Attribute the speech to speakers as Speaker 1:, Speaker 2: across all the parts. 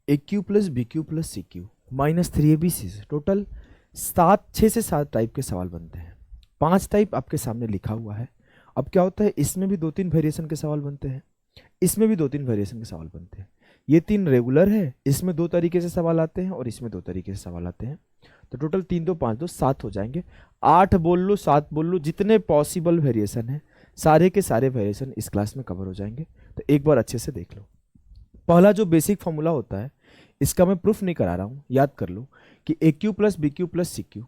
Speaker 1: ए cube plus b cube plus c cube minus 3ab से total 6 से 7 type के सवाल बनते हैं। 5 टाइप आपके सामने लिखा हुआ है। अब क्या होता है, इसमें भी 2-3 वेरिएशन के सवाल बनते हैं, इसमें भी 2-3 वेरिएशन के सवाल बनते हैं। ये 3 रेगुलर है, इसमें 2 तरीके से सवाल आते हैं और इसमें 2 तरीके से सवाल आते हैं। तो टोटल 3 2 5 2 7 हो जाएंगे। 8 बोल लो 7 बोल लो, जितने पॉसिबल वेरिएशन है सारे के सारे वेरिएशन इस क्लास में कवर हो जाएंगे। तो एक बार अच्छे से देख लो। पहला जो बेसिक फॉर्मूला होता है, इसका मैं प्रूफ नहीं करा रहा हूँ, याद कर लो कि a cube plus b cube plus c cube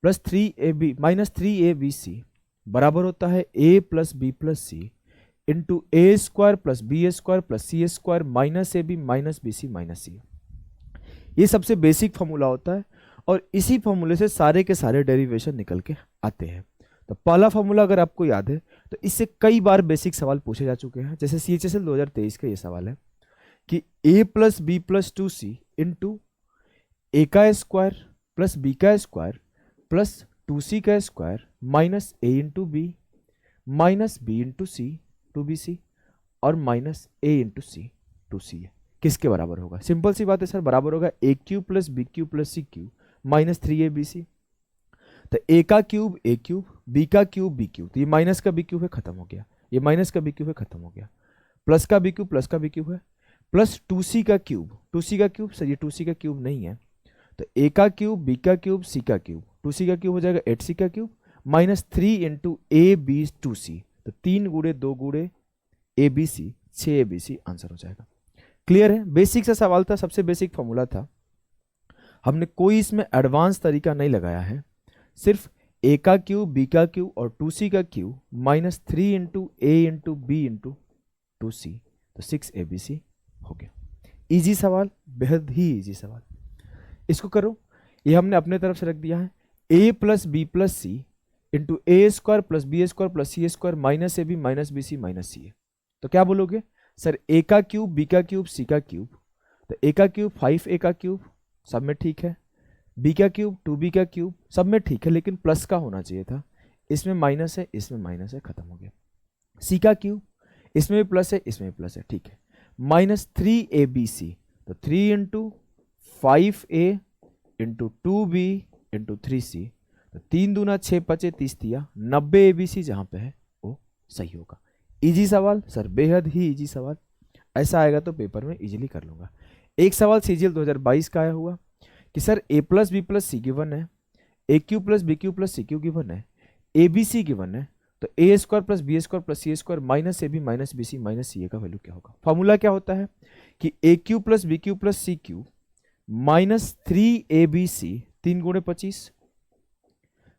Speaker 1: plus 3ab minus 3abc बराबर होता है a plus b plus c into a square plus b square plus c square minus a b minus b c minus c. ये सबसे basic formula होता है और इसी फॉर्मूले से सारे के सारे डेरिवेशन निकल के आते हैं। तो पहला फॉर्मूला अगर आपको याद है तो इससे कई बार बेसिक सवाल पूछे जा चुके हैं। जैसे CHSL 2023 का ये सवाल है कि a plus b plus 2c into a का स्क्वायर प्लस बी का स्क्वायर प्लस 2c का square minus a into b minus b into c 2bc और minus a into C 2c है, किसके बराबर होगा? सिंपल सी बात है सर, बराबर होगा a cube plus B cube plus C cube minus 3abc। तो a का क्यूब a क्यूब, b का क्यूब b क्यूब, तो ये माइनस का b क्यूब है, खत्म हो गया। ये माइनस का b क्यूब है, खत्म हो गया। प्लस का b क्यूब प्लस का b क्यूब है, प्लस 2c का क्यूब, 2c का क्यूब सर ये 2c का क्यूब नहीं है, तो a का क्यूब b का क्यूब c का क्यूब, 2c का क्यूब हो जाएगा 8c का cube minus 3 into a b 2c, तो 3 गुणे 2 गुणे ए बी सी 6abc आंसर हो जाएगा। क्लियर है? बेसिक सा सवाल था, सबसे बेसिक फॉर्मूला था, हमने कोई इसमें एडवांस तरीका नहीं लगाया है। सिर्फ a का क्यूब b का क्यूब और 2c का क्यूब माइनस 3 इंटू ए इंटू बी इंटू 2c, तो 6abc हो गया। इजी सवाल, बेहद ही इजी सवाल। इसको करो, ये हमने अपने तरफ से रख दिया है a plus b plus c into a square plus b square plus c square minus a b minus b c minus c है। तो क्या बोलोगे सर, a का क्यूब b का क्यूब c का क्यूब, तो a का क्यूब 5a का क्यूब सब में ठीक है, b का क्यूब 2b का क्यूब सब में ठीक है, लेकिन प्लस का होना चाहिए था, इसमें माइनस है इसमें माइनस है, खत्म हो गया। c का क्यूब, इसमें भी प्लस है इसमें भी प्लस है, ठीक है, माइनस 3abc, तो 3 into 5a into 2b into 3c, तो 3 दूना 6 पचे 30 दिया, 90abc जहां पे है वो सही होगा। इजी सवाल सर, बेहद ही इजी सवाल। ऐसा आएगा तो पेपर में इजीली कर लूंगा। एक सवाल CGL 2022 का आया हुआ कि sir a plus b plus c given है, a cube plus b cube plus c cube given है, ए बी सी गिवन है, तो a square plus b square plus c square minus a b minus b c minus c a का value क्या होगा? Formula क्या होता है कि a cube plus b cube plus c cube minus 3abc 3 गुणे 25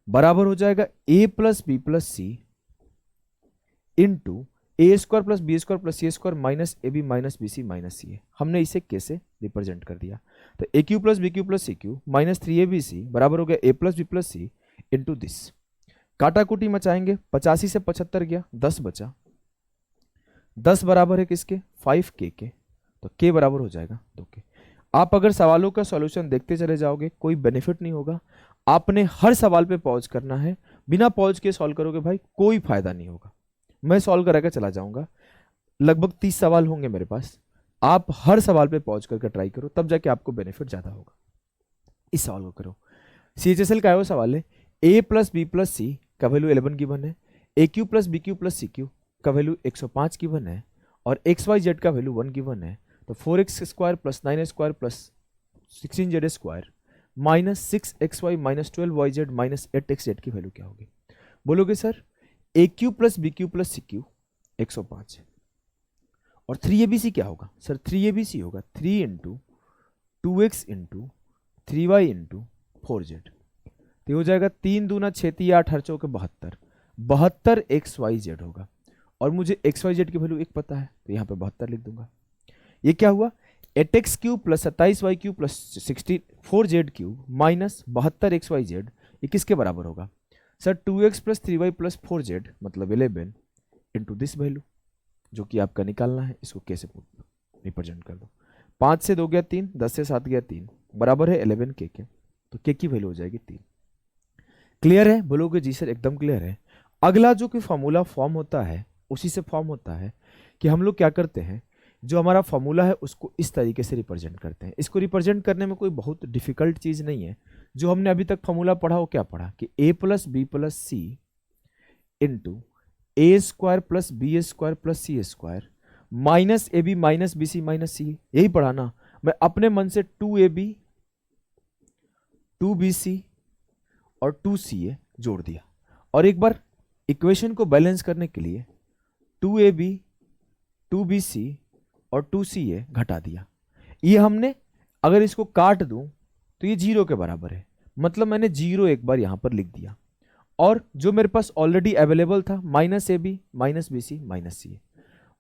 Speaker 1: बराबर हो जाएगा a plus b plus c into a square plus b square plus c square minus a b minus b c minus c a. हमने इसे कैसे represent कर दिया? तो a cube plus b cube plus c cube minus 3abc बराबर हो गया a plus b plus c into this. काटाकुटी मचाएंगे, 85 से 75 गया, 10 बचा, 10 बराबर है किसके? 5k के, तो k बराबर हो जाएगा 2k। आप अगर सवालों का सॉल्यूशन देखते चले जाओगे कोई बेनिफिट नहीं होगा, आपने हर सवाल पे पॉज करना है। बिना पॉज के सॉल्व करोगे भाई कोई फायदा नहीं होगा। मैं सॉल्व करा के चला जाऊंगा, लगभग 30 सवाल होंगे मेरे पास, आप हर सवाल पे पॉज करके ट्राई करो, तब जाके आपको बेनिफिट ज्यादा होगा। इस सवाल को करो। CHSL का वो सवाल है a plus b plus c का वैल्यू 11 गिवन है, a cube plus b cube plus c cube का वैल्यू 105 गिवन है और एक्स वाई जेड का वैल्यू 1 गिवन है, तो 4x square plus 9 square plus 16z square minus 6xy minus 12yz minus 8xz की value क्या होगी? बोलोगे sir a cube plus b cube plus c cube 105 और 3abc क्या होगा? सर 3abc होगा 3 into 2x into 3y into 4z, तो हो जाएगा 3 दूना 6 3 8 हर चौके 72, 72 xyz होगा और मुझे xyz की वैल्यू 1 पता है, तो यहाँ पे 72 लिख दूंगा। ये क्या हुआ? 8x cube plus 27y cube plus 64z cube minus 72 xyz, ये किसके बराबर होगा? Sir 2x plus 3y plus 4z मतलब 11 इंटू दिस वैल्यू, जो कि आपका निकालना है। इसको कैसे रिप्रेजेंट कर दो? 5 से 2 गया 3, 10 से 7 गया 3, बराबर है 11 के, तो के की वैल्यू हो जाएगी 3। क्लियर है? बोलोगे जी सर एकदम क्लियर है। अगला जो कि फॉर्मूला फॉर्म होता है उसी से फॉर्म होता है कि हम लोग क्या करते हैं, जो हमारा फॉर्मूला है उसको इस तरीके से रिप्रेजेंट करते हैं। इसको रिप्रेजेंट करने में कोई बहुत डिफिकल्ट चीज़ नहीं है। जो हमने अभी तक फॉर्मूला पढ़ा वो क्या पढ़ा कि a plus b plus c into a square plus b square plus c square minus a b minus b c minus c, यही पढ़ा ना। मैं अपने मन से 2ab 2bc और 2ca जोड़ दिया, और एक बार इक्वेशन को बैलेंस करने के लिए 2ab 2bc और 2ca घटा दिया। ये हमने अगर इसको काट दूं तो ये 0 के बराबर है, मतलब मैंने 0 एक बार यहां पर लिख दिया, और जो मेरे पास ऑलरेडी अवेलेबल था minus a b minus b c minus c,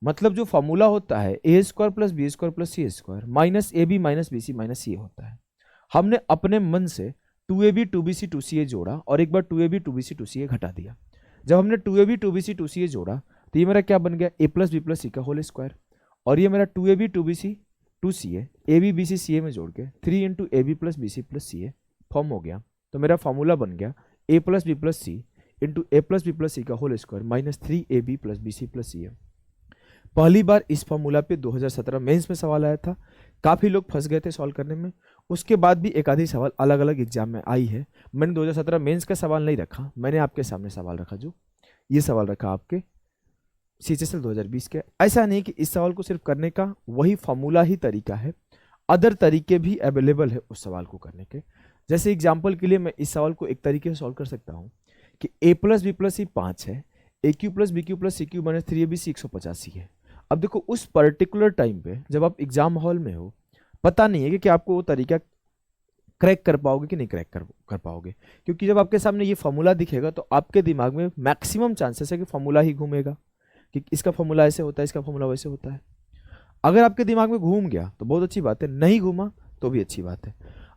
Speaker 1: मतलब जो फॉर्मूला होता है a square plus b square plus c square minus a b minus b c minus c होता है। हमने अपने मन से 2ab 2bc 2ca जोड़ा और एक बार 2ab 2bc 2ca घटा दिया। जब हमने 2ab 2bc 2ca जोड़ा तो ये मेरा क्या बन गया, a plus b plus c का होल स्क्वायर, और ये मेरा 2ab 2bc 2ca A B B C सी ए में जोड़ के 3 into a b plus b c plus c a form हो गया। तो मेरा फॉर्मूला बन गया a plus b plus c into a plus b plus c का whole square minus 3ab plus b c plus c a. पहली बार इस फॉर्मूला पे 2017 मेंस में सवाल आया था, काफ़ी लोग फंस गए थे सॉल्व करने में। उसके बाद भी एक आधी सवाल अलग अलग एग्जाम में आई है। मैंने 2017 मेंस का सवाल नहीं रखा, मैंने आपके सामने सवाल रखा, जो ये सवाल रखा आपके CHSL 2020 के। ऐसा नहीं कि इस सवाल को सिर्फ करने का वही फॉर्मूला ही तरीका है, अदर तरीके भी अवेलेबल है उस सवाल को करने के। जैसे एग्जाम्पल के लिए मैं इस सवाल को एक तरीके से सॉल्व कर सकता हूँ कि a plus b plus c 5 है, a cube plus b cube plus c cube minus 3ab 185 है। अब देखो उस पर्टिकुलर टाइम पे जब आप एग्जाम हॉल में हो, पता नहीं है कि आपको वो तरीका क्रैक कर पाओगे कि नहीं क्रैक कर पाओगे, क्योंकि जब आपके सामने ये फॉर्मूला दिखेगा तो आपके दिमाग में मैक्सिमम चांसेस है कि फॉर्मूला ही घूमेगा, कि इसका फॉर्मूला ऐसे होता है, इसका फॉर्मूला वैसे होता है। अगर आपके दिमाग में घूम गया तो बहुत अच्छी बात है, नहीं घूमा तो भी अच्छी बात है।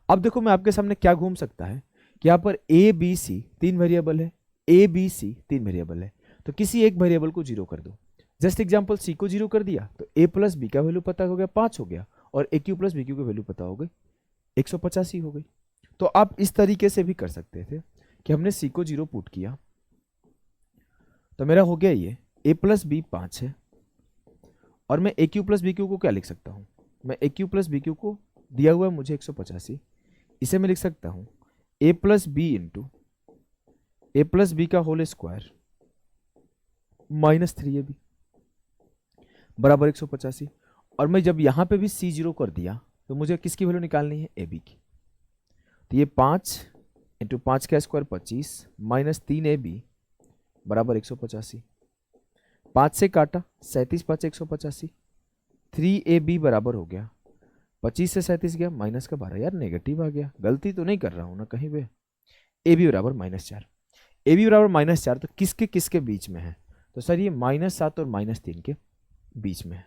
Speaker 1: अब देखो मैं आपके सामने क्या घूम सकता है कि यहाँ पर ए बी सी 3 वेरिएबल है, ए बी सी 3 वेरिएबल है, तो किसी एक वेरिएबल को 0 कर दो। जस्ट एग्जाम्पल सी को 0 कर दिया तो ए प्लस बी का वैल्यू पता हो गया 5 हो गया, और ए क्यू प्लस बी क्यू की वैल्यू पता हो गई 185 हो गई। तो आप इस तरीके से भी कर सकते थे कि हमने सी को 0 पुट किया तो मेरा हो गया ये ए प्लस बी 5 है, और मैं ए क्यू प्लस बी क्यू को क्या लिख सकता हूँ, मैं ए क्यू प्लस बी क्यू को दिया हुआ है मुझे 185, इसे मैं लिख सकता हूँ ए plus B into a plus b का होल स्क्वायर माइनस 3ab बराबर 185। और मैं जब यहाँ पे भी सी 0 कर दिया तो मुझे किसकी वैल्यू निकालनी है, ए बी की। तो ये 5 इंटू 5 का स्क्वायर 25 माइनस 3ab बराबर 185। 5 से काटा 37 5 185, 3ab बराबर हो गया 25 से 37 गया माइनस का 12, यार नेगेटिव आ गया, गलती तो नहीं कर रहा हूँ ना कहीं पे। ए बी बराबर -4, ए बी बराबर -4 तो किसके किसके बीच में है, तो सर ये -7 और -3 के बीच में है।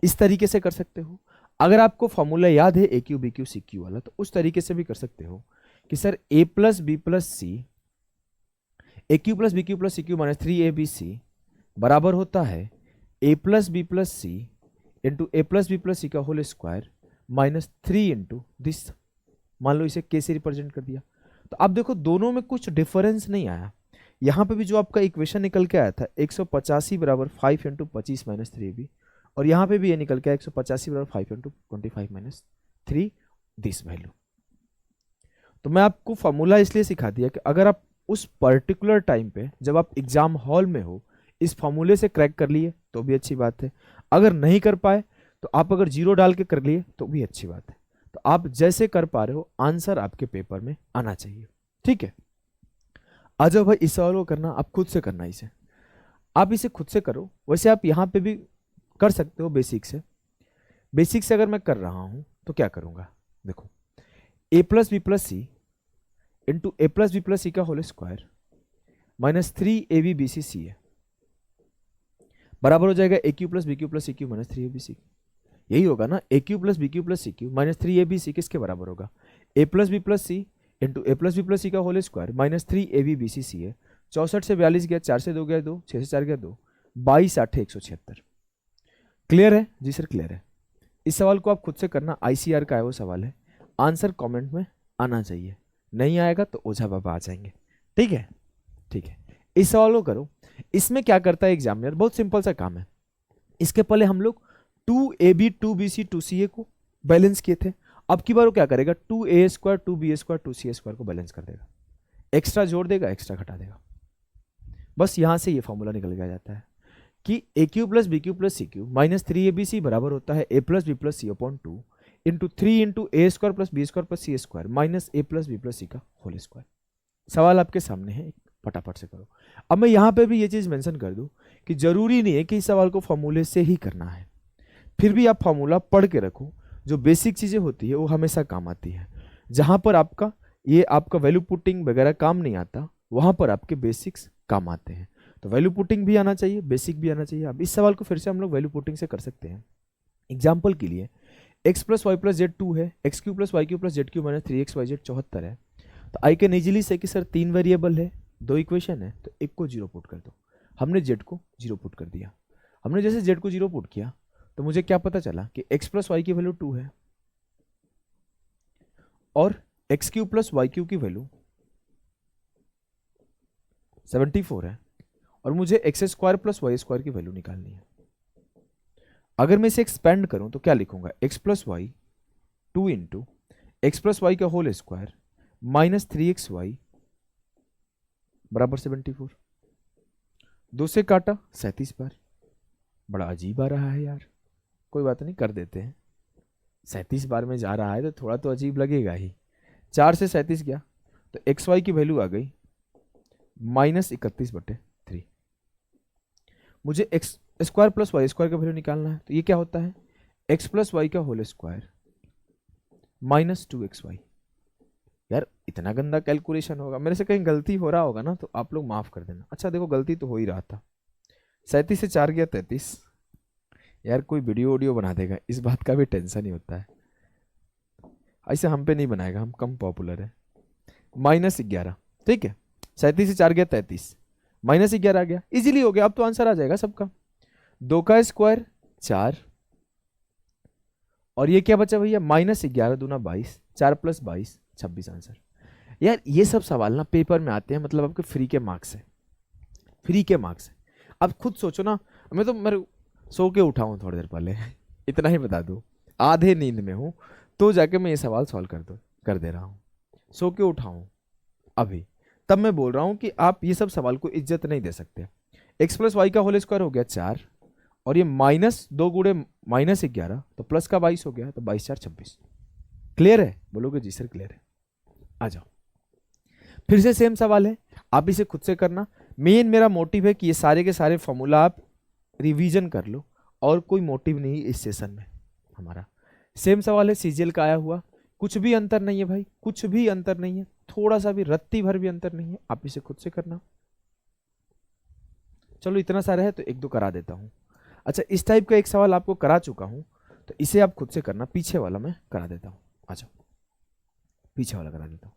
Speaker 1: इस तरीके से कर सकते हो। अगर आपको फॉर्मूला याद है a cube b cube c cube वाला, तो उस तरीके से भी कर सकते हो कि sir a plus b plus c a cube plus b cube plus c cube minus 3abc बराबर होता है a plus b plus c into a plus b plus c का whole square minus 3 into this. मान लो इसे के से represent कर दिया, तो आप देखो दोनों में कुछ डिफरेंस नहीं आया। यहाँ पे भी जो आपका इक्वेशन निकल के आया था 185 बराबर 5 इंटू 25 माइनस 3ab, और यहाँ पे भी ये निकल के आया 185 बराबर 5 इंटू 25 माइनस 3 दिस वैल्यू। तो मैं आपको फॉर्मूला इसलिए सिखा दिया कि अगर आप उस पर्टिकुलर टाइम पे जब आप एग्जाम हॉल में हो इस फॉर्मूले से क्रैक कर लिए तो भी अच्छी बात है, अगर नहीं कर पाए तो आप अगर 0 डाल के कर लिए तो भी अच्छी बात है। तो आप जैसे कर पा रहे हो आंसर आपके पेपर में आना चाहिए, ठीक है। आ जाओ भाई, इस सवाल को करना आप खुद से करना, इसे आप इसे खुद से करो। वैसे आप यहाँ पे भी कर सकते हो बेसिक से। बेसिक से अगर मैं कर रहा हूं तो क्या करूंगा, देखो a plus b plus c into a plus b plus c का होल स्क्वायर माइनस 3abc है बराबर हो जाएगा a cube plus b cube plus c cube minus 3abc। यही होगा ना, a cube plus b cube plus c cube minus 3abc किसके बराबर होगा, a plus b plus c into a plus b plus c का whole square minus 3abc है। 64 से 42 गया, 4 से 2 गया 2, 6 से 4 गया 2, 22 8 176। क्लियर है जी सर, क्लियर है। इस सवाल को आप खुद से करना, ICR का है वो सवाल है, आंसर कमेंट में आना चाहिए, नहीं आएगा तो ओझा बाबा आ जाएंगे, ठीक है ठीक है। इस सवाल को करो। इसमें क्या करता है एग्जामिनर, बहुत सिंपल सा काम है। इसके पहले हम लोग 2ab 2bc 2ca को बैलेंस किए थे, अब की बार वो क्या करेगा, 2a² 2b² 2c² को बैलेंस कर देगा, एक्स्ट्रा जोड़ देगा, एक्स्ट्रा घटा देगा। बस यहां से ये फॉर्मूला निकल गया जाता है कि a cube plus b cube plus c cube minus 3abc बराबर होता है a plus b plus c upon 2 into 3 into a² plus b² plus c² minus a plus b plus c का होल स्क्वायर। सवाल आपके सामने है, फटाफट से करो। अब मैं यहाँ पे भी ये चीज़ मेंशन कर दूं कि जरूरी नहीं है कि इस सवाल को फॉर्मूले से ही करना है, फिर भी आप फॉर्मूला पढ़ के रखो। जो बेसिक चीज़ें होती है वो हमेशा काम आती है। जहाँ पर आपका वैल्यू पुटिंग वगैरह काम नहीं आता, वहाँ पर आपके बेसिक्स काम आते हैं। तो वैल्यू पुटिंग भी आना चाहिए, बेसिक भी आना चाहिए। अब इस सवाल को फिर से हम लोग वैल्यू पुटिंग से कर सकते हैं। एग्जाम्पल के लिए x plus y plus z 2 है, x cube plus y cube plus z cube minus 3xyz 74 है। तो आई कैन इजीली से कि सर 3 वेरिएबल है, 2 इक्वेशन है, तो एक को 0 पुट कर दो। हमने जेड को 0 पुट कर दिया। हमने जैसे जेड को 0 पुट किया तो मुझे क्या पता चला कि x प्लस वाई की वैल्यू 2 है और x cube plus y cube की वैल्यू 74 है और मुझे x² प्लस y² की वैल्यू निकालनी है। अगर मैं इसे एक्सपेंड करूं तो क्या लिखूंगा, x plus y 2 into x plus y का होल स्क्वायर माइनस 3xy बराबर 74। 2 से काटा 37 बार। बड़ा अजीब आ रहा है यार, कोई बात नहीं, कर देते हैं। 37 बार में जा रहा है तो थोड़ा तो अजीब लगेगा ही। 4 से 37 गया तो एक्स वाई की वैल्यू आ गई माइनस 31/3। मुझे x square plus y square का वैल्यू निकालना है, तो ये क्या होता है, एक्स प्लस वाई का होल स्क्वायर माइनस 2xy। यार इतना गंदा कैलकुलेशन होगा, मेरे से कहीं गलती हो रहा होगा ना तो आप लोग माफ कर देना। अच्छा देखो, गलती तो हो ही रहा था। 37 से 4 गया 33। यार कोई वीडियो बना देगा, इस बात का भी टेंशन ही होता है। ऐसे हम पे नहीं बनाएगा, हम कम पॉपुलर है। माइनस 11, ठीक है। 37 से 4 गया 33, माइनस 11 आ गया, इजीली हो गया। अब तो आंसर आ जाएगा सबका। 2 का स्क्वायर 4 और ये क्या बचा भैया, माइनस 11 दूना 22, 4 प्लस 22 26 आंसर। यार ये सब सवाल ना पेपर में आते हैं, मतलब आपके फ्री के मार्क्स है, फ्री के मार्क्स है। अब खुद सोचो ना, मैं सो के उठा हूं थोड़ी देर पहले इतना ही बता दूं, आधे नींद में हूं तो जाके मैं ये सवाल सॉल्व कर दे रहा हूं। सो के उठा हूं अभी, तब मैं बोल रहा हूं कि आप ये सब सवाल को इज्जत नहीं दे सकते। एक्स प्लस वाई का होल स्क्वायर हो गया 4 और ये माइनस 2 गुणे माइनस 11 तो प्लस का 22 हो गया, तो 22 4 26। क्लियर है? बोलोगे जी सर क्लियर है। आ जाओ, फिर से सेम सवाल है, आप इसे खुद से करना। मेन मेरा मोटिव है कि ये सारे के सारे फॉर्मूला आप रिवीजन कर लो, और कोई मोटिव नहीं इस सेशन में हमारा। सेम सवाल है, सीजीएल का आया हुआ, कुछ भी अंतर नहीं है भाई, कुछ भी अंतर नहीं है, थोड़ा सा भी रत्ती भर भी अंतर नहीं है। आप इसे खुद से करना। चलो इतना सारा है तो 1-2 करा देता हूं। अच्छा, इस टाइप का एक सवाल आपको करा चुका हूं, तो इसे आप खुद से करना। पीछे वाला मैं करा देता हूं। अच्छा, पीछे वाला करा देता हूं।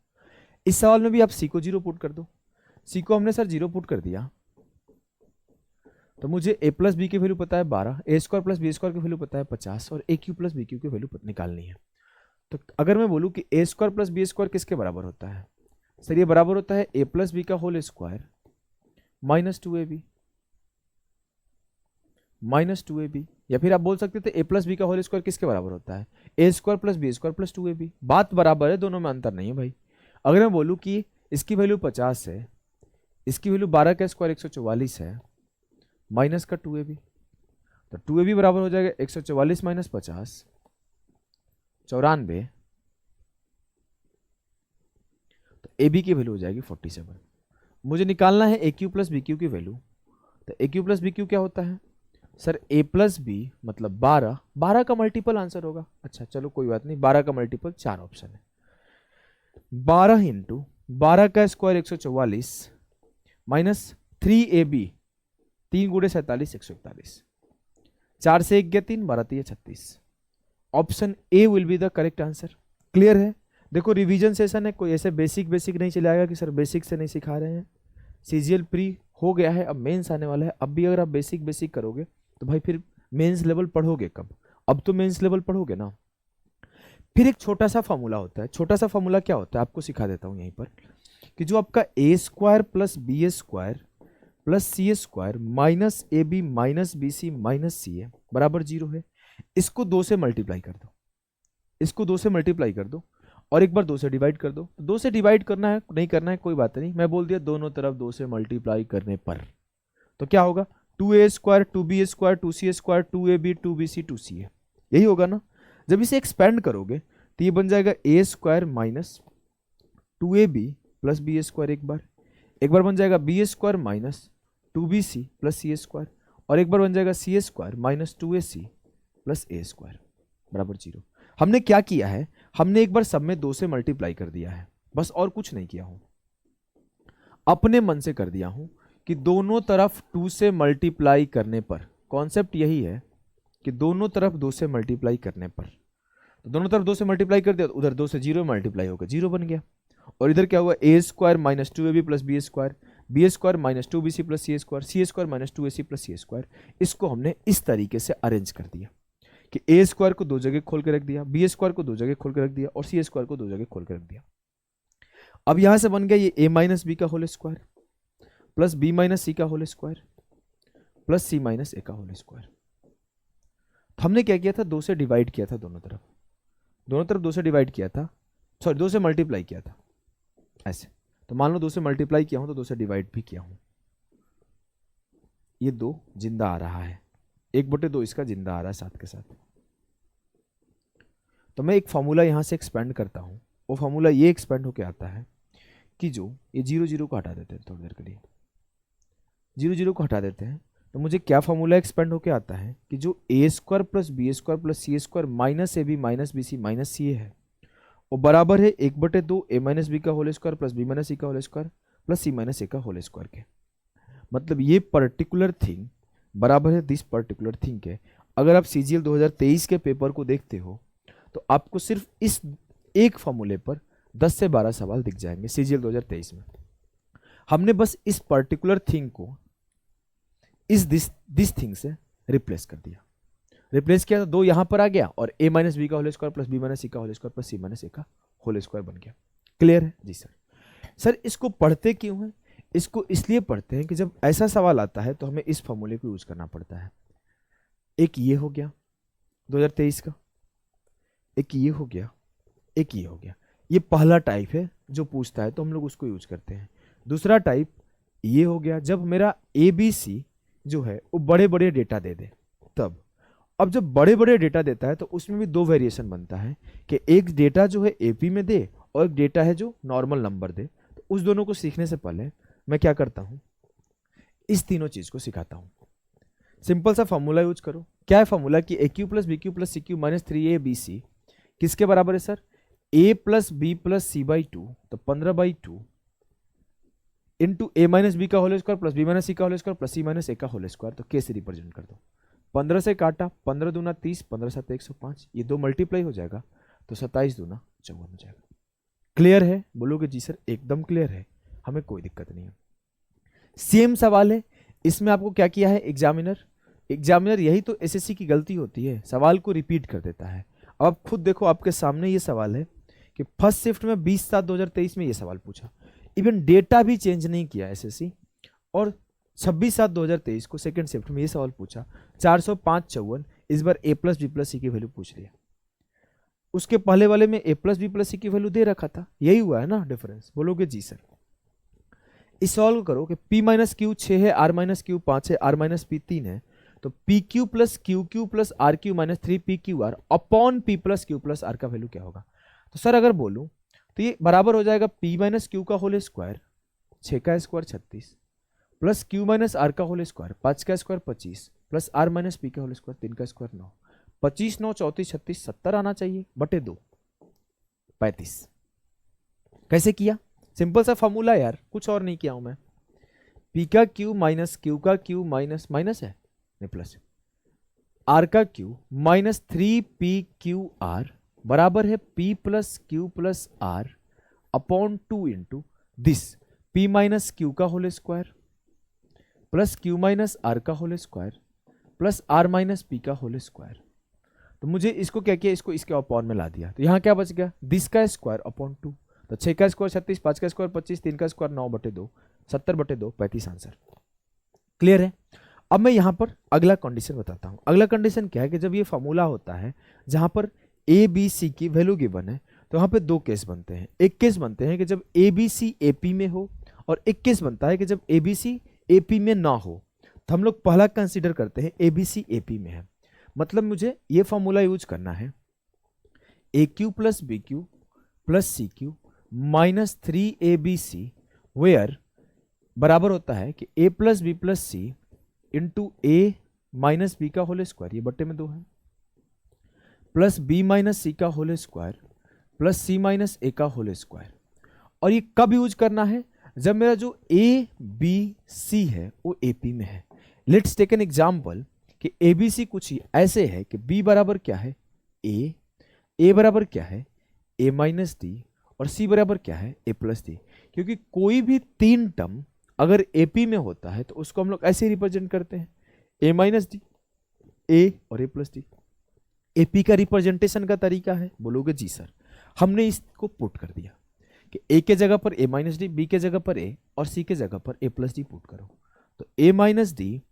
Speaker 1: इस सवाल में भी आप सी को 0 पुट कर दो। सी को हमने सर 0 पुट कर दिया, तो मुझे a प्लस बी की वैल्यू पता है 12, a² प्लस b² की वैल्यू पता है 50 और a cube plus b cube की वैल्यू निकालनी है। तो अगर मैं बोलूं कि a² प्लस b² किसके बराबर होता है, सर ये बराबर होता है a प्लस बी का whole square minus 2ab, minus 2ab। या फिर आप बोल सकते थे a प्लस बी का होल स्क्वायर किसके बराबर होता है, a² plus b² plus 2ab। बात बराबर है, दोनों में अंतर नहीं है भाई। अगर मैं बोलूं कि इसकी वैल्यू 50 है, इसकी वैल्यू 12 का स्क्वायर 144 है, माइनस का 2ab, तो 2ab बराबर हो जाएगा 144 माइनस 50 94, तो ab की वैल्यू हो जाएगी 47। मुझे निकालना है a cube plus b cube की वैल्यू। तो a cube plus b cube क्या होता है सर, a प्लस बी मतलब 12, 12 का मल्टीपल आंसर होगा। अच्छा चलो कोई बात नहीं, 12 का मल्टीपल 4 ऑप्शन है। 12 इंटू 12 का स्क्वायर 144 माइनस 3ab, 3 गुणे 47 141, 4 से 1 गया 3, 12 3 36। Option a will be the correct answer. Clear है? देखो रिवीजन सेशन है, कोई ऐसे बेसिक नहीं चलाएगा कि सर बेसिक से नहीं सिखा रहे हैं। सीजीएल प्री हो गया है, अब मेंस आने वाला है। अब भी अगर आप बेसिक करोगे तो भाई फिर मेंस लेवल पढ़ोगे कब? अब तो मेंस लेवल पढ़ोगे ना। फिर एक छोटा सा फॉर्मूला होता है। छोटा सा फॉर्मूला क्या होता है आपको सिखा देता हूं यहीं पर, कि जो आपका a² plus b² plus c² minus ab minus bc minus ca बराबर 0 है। इसको 2 से मल्टीप्लाई कर दो, इसको 2 से मल्टीप्लाई कर दो और एक बार 2 से डिवाइड कर दो। 2 से डिवाइड करना है नहीं करना है कोई बात नहीं, मैं बोल दिया दोनों तरफ 2 से मल्टीप्लाई करने पर तो क्या होगा 2a square 2b square 2c square 2ab 2bc 2ca, यही होगा ना। जब इसे एक्सपेंड करोगे तो ये बन जाएगा a square minus 2ab plus b square, एक बार बन जाएगा b square minus 2bc plus c square, और एक बार बन जाएगा c square minus 2ac plus a square बराबर 0। हमने क्या किया है, हमने एक बार सब में 2 से मल्टीप्लाई कर दिया है, बस और कुछ नहीं किया हूं, अपने मन से कर दिया हूं कि दोनों तरफ 2 से मल्टीप्लाई करने पर, कॉन्सेप्ट यही है कि दोनों तरफ 2 से मल्टीप्लाई करने पर, तो दोनों तरफ 2 से मल्टीप्लाई कर दिया तो उधर 2 से 0 मल्टीप्लाई होगा 0 बन गया, और इधर क्या हुआ a square minus 2ab plus b square minus 2bc plus c square minus 2ac plus c square. इसको हमने इस तरीके से अरेंज कर दिया कि a स्क्वायर को 2 जगह खोल के रख दिया, b स्क्वायर को 2 जगह खोल के रख दिया और सी स्क्वायर को 2 जगह खोल के रख दिया। अब यहां से बन गया ये a माइनस बी का whole square plus b minus c का whole square plus c minus a का होल स्क्वायर। हमने क्या किया था 2 से डिवाइड किया था, दोनों तरफ 2 से डिवाइड किया था, सॉरी 2 से मल्टीप्लाई किया था ऐसे। तो मान लो 2 से मल्टीप्लाई किया हूं तो 2 से डिवाइड भी किया हूं, ये 2 जिंदा आ रहा है, 1/2 इसका जिंदा आ रहा है साथ के साथ। तो मैं एक फॉर्मूला यहां से एक्सपेंड करता हूं, वो फॉर्मूला ये एक्सपेंड होके आता है कि जो ये 0 को हटा देते हैं, थोड़ी देर के लिए 0 को हटा देते हैं, तो मुझे क्या फॉर्मूला एक्सपेंड होके आता है कि जो a square plus b square plus c square minus a b minus b c minus c a है वो बराबर है 1/2 a माइनस बी का whole square plus b minus c का whole square plus c minus a का whole square के। मतलब ये पर्टिकुलर थिंग बराबर है दिस पर्टिकुलर थिंग के। अगर आप CGL 2023 के पेपर को देखते हो तो आपको सिर्फ इस एक फॉर्मूले पर 10 से 12 सवाल दिख जाएंगे CGL 2023 में। हमने बस इस पर्टिकुलर थिंग को इस दिस थिंग से रिप्लेस कर दिया, रिप्लेस किया तो 2 यहां पर आ गया और a माइनस बी का whole square plus b minus c का whole square plus c minus a का होल स्क्वायर बन गया। क्लियर है जी सर। सर इसको पढ़ते क्यों है, इसको इसलिए पढ़ते हैं कि जब ऐसा सवाल आता है तो हमें इस फॉर्मूले को यूज करना पड़ता है। एक ये हो गया 2023 का, एक ये हो गया, एक ये हो गया। ये पहला टाइप है जो पूछता है तो हम लोग उसको यूज करते हैं। दूसरा टाइप ये हो गया जब मेरा ABC जो है वो बड़े बड़े डेटा दे दे तब। अब जब बड़े बड़े डेटा देता है तो उसमें भी 2 वेरिएशन बनता है कि एक डेटा जो है AP में दे और एक डेटा है जो नॉर्मल नंबर दे। तो उस दोनों को सीखने से पहले मैं क्या करता हूं, इस तीनों चीज को सिखाता हूं। सिंपल सा फॉर्मूला यूज करो। क्या है फॉर्मूला कि AQ plus BQ plus CQ minus 3ABC किसके बराबर है sir, A plus B plus C/2 तो 15/2 इंटू A माइनस बी का whole square plus b minus c का whole square plus c minus a का होल स्क्वायर। तो K से represent कर दो, 15 से काटा, 15 दूना 30, 15 7 105, ये 2 मल्टीप्लाई हो जाएगा तो 27 दूना 54 हो जाएगा। क्लियर है, बोलोगे जी सर एकदम क्लियर है, हमें कोई दिक्कत नहीं है। सेम सवाल है, इसमें आपको क्या किया है एग्जामिनर यही तो SSC की गलती होती है, सवाल को रिपीट कर देता है। अब आप खुद देखो आपके सामने ये सवाल है कि फर्स्ट शिफ्ट में 20/7/2023 में ये सवाल पूछा, इवन डेटा भी चेंज नहीं किया SSC, और 26/7/2023 को सेकंड शिफ्ट में ये सवाल पूछा 405/54, इस बार A plus b plus c की वैल्यू पूछ लिया। उसके पहले वाले में A plus b plus c की वैल्यू दे रखा था, यही हुआ है ना डिफरेंस, बोलोगे जी सर। इस सॉल्व करो कि P माइनस क्यू 6 है, R माइनस क्यू 5 है, R माइनस P 3 है, तो PQ plus QQ plus RQ minus 3PQR upon P plus Q plus R का वैल्यू क्या होगा। तो सर अगर बोलूं तो ये बराबर हो जाएगा P माइनस क्यू का होल स्क्वायर 6 का square 36 plus Q minus R का होल स्क्वायर 5 का square 25 plus R minus P का होल स्क्वायर 3 का स्क्वायर 9, 25 9 34 36 70 आना चाहिए बटे 2 35। कैसे किया, सिंपल सा फॉर्मूला यार, कुछ और नहीं किया हूं मैं। P का Q माइनस Q का Q माइनस माइनस है नहीं प्लस, R का Q माइनस 3PQR बराबर है P plus Q plus R upon 2 into this P minus Q का whole square plus Q minus R का whole square plus R minus P का whole square. तो मुझे इसको क्या किया, इसको इसके अपॉन में ला दिया, तो यहां क्या बच गया दिस का स्क्वायर अपॉन 2, तो 6 का स्क्वायर 36, 5 का स्क्वायर 25, 3 का स्क्वायर 9 बटे 2, 70 बटे 2 35 आंसर। क्लियर है। अब मैं यहाँ पर अगला कंडीशन बताता हूँ। अगला कंडीशन क्या है कि जब ये फॉर्मूला होता है जहाँ पर ए बी सी की वैल्यू गिवन है, तो यहाँ पे दो केस बनते हैं। एक केस बनते हैं कि जब ए बी सी ए पी में हो, और एक केस बनता है कि जब ए बी सी ए पी में ना हो। तो हम लोग पहला कंसीडर करते हैं ए बी सी ए पी में है, मतलब मुझे ये फॉर्मूला यूज करना है a cube plus b cube plus c cube minus 3abc, where बराबर होता है कि a plus b plus c into a minus b का होल स्क्वायर, ये बट्टे में 2 है, प्लस बी माइनस सी का whole square plus c minus a का होल स्क्वायर। और ये कब यूज करना है? जब मेरा जो ए बी सी है वो ए पी में है। लेट्स टेक एन एग्जाम्पल कि ए बी सी कुछ ऐसे है कि बी बराबर क्या है ए बराबर क्या है ए माइनस डी, और सी बराबर क्या है ए प्लस डी। क्योंकि कोई भी 3 टर्म अगर एपी में होता है तो उसको हम लोग ऐसे रिप्रेजेंट करते हैं, ए माइनस डी, ए और ए प्लस डी। एपी का रिप्रेजेंटेशन का तरीका है, बोलोगे जी सर। हमने इसको पुट कर दिया कि ए के जगह पर ए माइनस डी, बी के जगह पर ए और सी के जगह पर ए प्लस डी पुट करो, तो ए minus D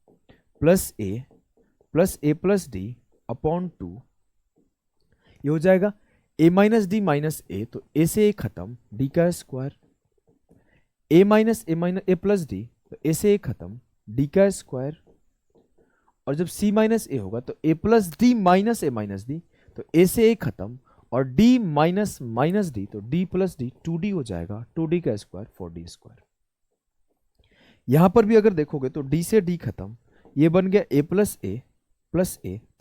Speaker 1: plus a plus D upon 2, ये हो जाएगा ए माइनस डी माइनस ए, तो ए से ए खत्म, डी का स्क्वायर, ए माइनस ए प्लस डी, तो ए से ए खत्म, डी का स्क्वायर। और जब सी माइनस ए होगा तो ए प्लस डी माइनस डी, तो ए से ए खत्म, और डी माइनस माइनस डी, तो डी प्लस डी 2d हो जाएगा, 2d का स्क्वायर 4d स्क्वायर। यहां पर भी अगर देखोगे तो डी से डी खत्म, ये बन गया ए प्लस ए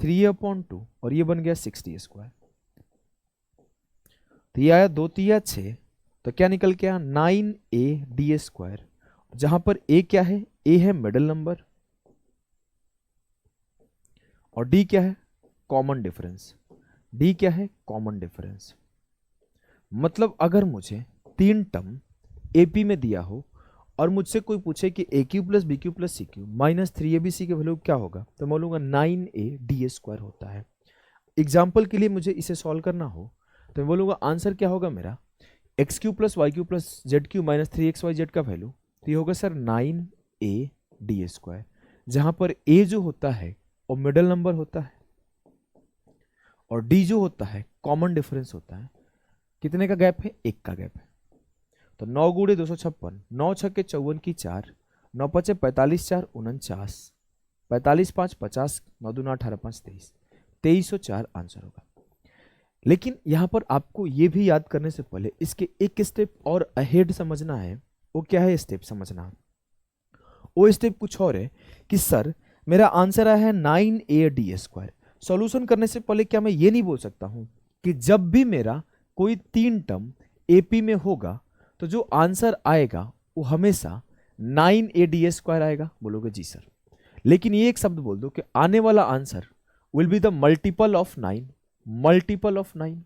Speaker 1: 3a/2, और ये बन गया 6d स्क्वायर। तो ये आया 2 3 6, तो क्या निकल के आया 9a/d स्क्वायर, जहां पर a क्या है, a है मिडिल नंबर और d क्या है, कॉमन डिफरेंस। d क्या है, कॉमन डिफरेंस। मतलब अगर मुझे 3 टर्म AP में दिया हो और मुझसे कोई पूछे कि a cube plus b cube plus c cube minus 3abc के वैल्यू क्या होगा, तो मैं बोलूँगा 9a/d स्क्वायर होता है। एग्जाम्पल के लिए मुझे इसे सॉल्व करना हो तो मैं बोलूँगा आंसर क्या होगा मेरा, x cube plus y cube plus z cube minus 3xyz का वैल्यू, तो ये होगा सर 9a/d स्क्वायर, जहाँ पर a जो होता है वो मिडल नंबर होता है और d जो होता है कॉमन डिफरेंस होता है। कितने का गैप है, 1 का गैप है। तो 9 गुणे 256, 9 छक्के 54 की 4, 9 पचे 45 4 49, 45 5 50, 9 दूना 18 5 23, 2304 आंसर होगा। लेकिन यहां पर आपको यह भी याद करने से पहले इसके एक स्टेप और अहेड समझना है। वो क्या है स्टेप समझना, वो स्टेप कुछ और है कि सर मेरा आंसर आया है 9a/d स्क्वायर। सॉल्यूशन करने से पहले क्या मैं ये नहीं बोल सकता हूं कि जब भी मेरा कोई 3 टर्म AP में होगा तो जो आंसर आएगा वो हमेशा 9a/d स्क्वायर आएगा, बोलोगे जी सर। लेकिन ये एक शब्द बोल दो कि आने वाला answer will be the multiple of 9, multiple of 9।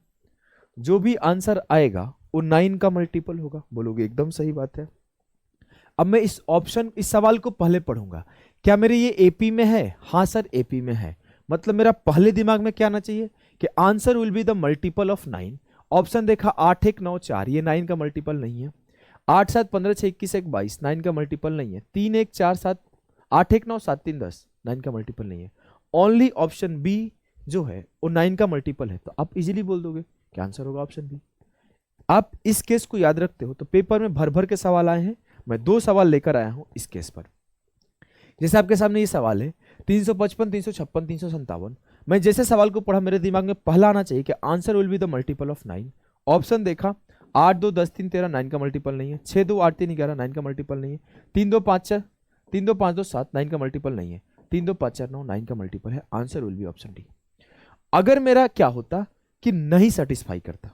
Speaker 1: जो भी आंसर आएगा वो 9 का मल्टीपल होगा, बोलोगे एकदम सही बात है। अब मैं इस सवाल को पहले पढ़ूंगा, क्या मेरे ये AP में है, हाँ सर AP में है, मतलब मेरा पहले दिमाग में क्या आना चाहिए कि answer will be the multiple of 9। Option देखा 8 1 9 4, ये 9 का मल्टीपल नहीं है। 8 7 15 6 21 1 22, 9 का मल्टीपल नहीं है। 3 1 4 7 8 1 9 7 3 10, 9 का मल्टीपल नहीं है। ओनली ऑप्शन बी जो है वो 9 का मल्टीपल है, तो आप इजीली बोल दोगे क्या आंसर होगा ऑप्शन बी। आप इस केस को याद रखते हो तो पेपर में भर भर के सवाल आए हैं, मैं 2 सवाल लेकर आया हूं इस केस पर। जैसे आपके सामने ये सवाल है 355 356 357, मैं जैसे सवाल को पढ़ा मेरे दिमाग में पहला आना चाहिए कि answer will be the multiple of 9। Option देखा 8 2 10 3 13, 9 का मल्टीपल नहीं है। 6 2 8 3 11, 9 का मल्टीपल नहीं है। 3 2 5 4 3 2 5 2 7, 9 का मल्टीपल नहीं है। 3 2 5 4 9, 9 का मल्टीपल है। Answer will be option D. अगर मेरा क्या होता कि नहीं सेटिस्फाई करता,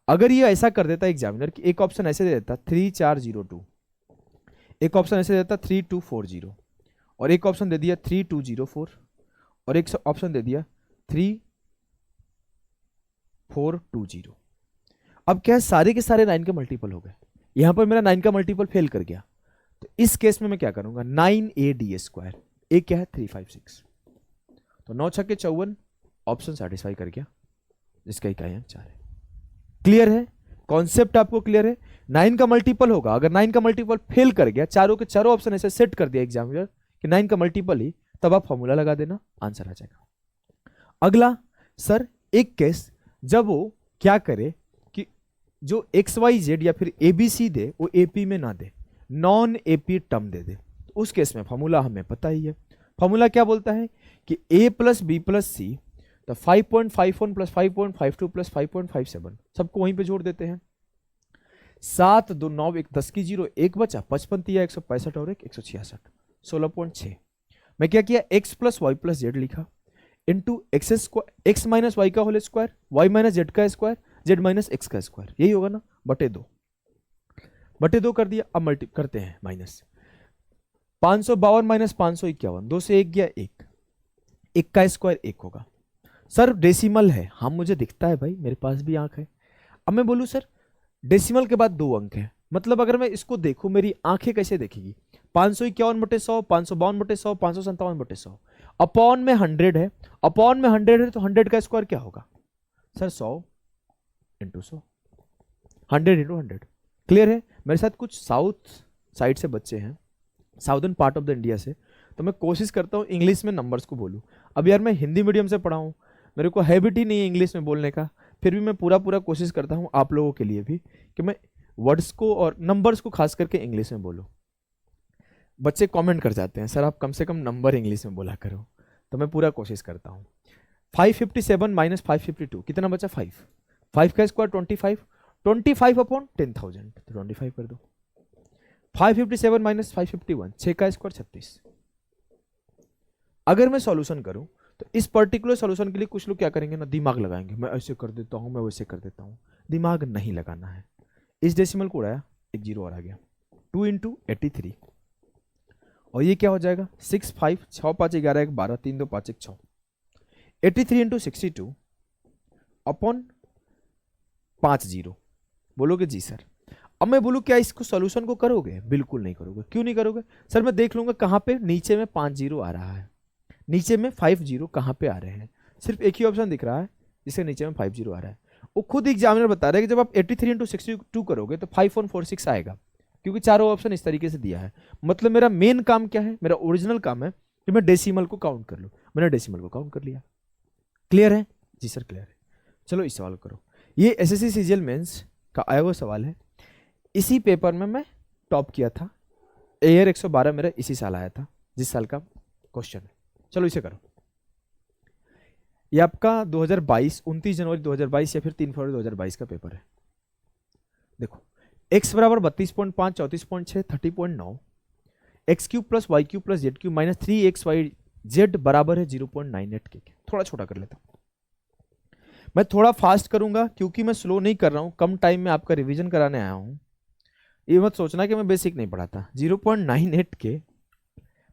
Speaker 1: अगर ये ऐसा कर देता एग्जामिनर कि एक ऑप्शन ऐसे दे देता 3402, एक ऑप्शन ऐसे देता 3240, और एक ऑप्शन दे दिया 3204, और एक ऑप्शन दे दिया 3420, अब क्या है सारे के सारे 9 के मल्टीपल हो गए। यहां पर मेरा 9 का मल्टीपल फेल कर गया, तो इस केस में मैं क्या करूंगा 9a/d स्क्वायर, एक क्या है 356, तो 9 छक्के 54 ऑप्शन सेटिस्फाई कर गया, जिसका इकाई अंक 4 है। क्लियर है कॉन्सेप्ट, आपको क्लियर है। 9 का मल्टीपल होगा, अगर 9 का मल्टीपल फेल कर गया, चारों के चारों ऑप्शन ऐसे सेट कर दिया एग्जामिनर कि 9 का मल्टीपल ही, तब आप फॉर्मूला लगा देना, आंसर आ जाएगा। अगला सर एक केस जब वो क्या करे कि जो एक्स वाई जेड या फिर ए बी सी दे वो एपी में ना दे, नॉन एपी टर्म दे दे, तो उस केस में फॉर्मूला हमें पता ही है। फॉर्मूला क्या बोलता है कि a plus b plus c, तो 5.51 प्लस 5.52 प्लस 5.57 सबको वहीं पे जोड़ देते हैं। 7 2 9 1 10 की 0, एक बचा 55 तिया 165 और 166, 16.6। मैं क्या किया, x plus y plus z लिखा into x square, x minus y का whole square, y minus z का स्क्वायर, जेड माइनस एक्स का स्क्वायर, यही होगा ना, बटे 2 कर दिया। अब मल्टी करते हैं माइनस, 552 माइनस 551, 2 से 1 गया 1, 1 का स्क्वायर 1 होगा। सर डेसिमल है, हाँ मुझे दिखता है भाई, मेरे पास भी आंख है। अब मैं बोलूं सर डेसिमल के बाद 2 अंक है, मतलब अगर मैं इसको देखूं मेरी आंखें कैसे देखेगी, 551 बटे 100, 552 बटे 100, 557 बटे 100, अपॉन में 100 है, अपॉन में 100 है तो 100 का स्क्वायर क्या होगा सर, 100 इंटू 100, 100 इंटू 100। क्लियर है। मेरे साथ कुछ साउथ साइड से बच्चे हैं, southern part of the India से, तो मैं कोशिश करता हूँ इंग्लिश में नंबर्स को बोलूँ। अब यार मैं हिंदी मीडियम से पढ़ा हूँ, मेरे को हैबिट ही नहीं है इंग्लिश में बोलने का, फिर भी मैं पूरा कोशिश करता हूँ आप लोगों के लिए भी कि मैं वर्ड्स को और नंबर्स को खास करके इंग्लिश में बोलूँ। बच्चे कमेंट कर जाते हैं सर आप कम से कम नंबर इंग्लिश में बोला करो, तो मैं पूरा कोशिश करता हूँ। 557 माइनस 552 कितना बचा, 5, 5 का स्क्वायर 25, 25 अपॉन 10,000 तो 25 कर दो। 557 माइनस 551, 6 का स्क्वायर 36। अगर मैं सॉल्यूशन करूं तो इस पर्टिकुलर सॉल्यूशन के लिए कुछ लोग क्या करेंगे ना, दिमाग लगाएंगे, मैं ऐसे कर देता हूं, मैं वैसे कर देता हूं। दिमाग नहीं लगाना है। इस डेसिमल को उड़ाया, एक जीरो और आ गया, 2 इंटू 83, और ये क्या हो जाएगा 6 5 6 5 11 1 12 3 2 5 1 6, 83 इंटू 62 अपॉन 5 जीरो। बोलोगे जी सर। अब मैं बोलूँ क्या इसको सॉल्यूशन को करोगे, बिल्कुल नहीं करोगे। क्यों नहीं करोगे सर, मैं देख लूंगा कहाँ पे नीचे में 5 जीरो आ रहा है, नीचे में 5 जीरो कहाँ पे आ रहे हैं, सिर्फ एक ही ऑप्शन दिख रहा है जिसके नीचे में 5 जीरो आ रहा है। वो खुद एग्जामिनर बता रहे हैं कि जब आप 83 इंटू 62 करोगे तो 5146 आएगा, क्योंकि चारों ऑप्शन इस तरीके से दिया है। मतलब मेरा मेन काम क्या है, मेरा ओरिजिनल काम है कि मैं डेसिमल को काउंट कर लूँ। मैंने डेसिमल को काउंट कर लिया। क्लियर है जी सर, क्लियर है। चलो इस सवाल करो। ये एसएससी सीजीएल मेंस का आया हुआ सवाल है, इसी पेपर में मैं टॉप किया था। एयर 112 मेरा इसी साल आया था, जिस साल का क्वेश्चन है। चलो इसे करो। ये आपका 2022 29 जनवरी 2022 या फिर 3 फरवरी 2022 का पेपर है। देखो x बराबर 32.5 34.6 30.9, x cube plus y cube plus z cube minus 3xy z बराबर है 0.98 के। थोड़ा छोटा कर लेता हूं, मैं थोड़ा फास्ट करूंगा क्योंकि मैं स्लो नहीं कर रहा हूं, कम टाइम में आपका रिवीजन कराने आया हूं। ये मत सोचना कि मैं बेसिक नहीं पढ़ाता। 0.98 के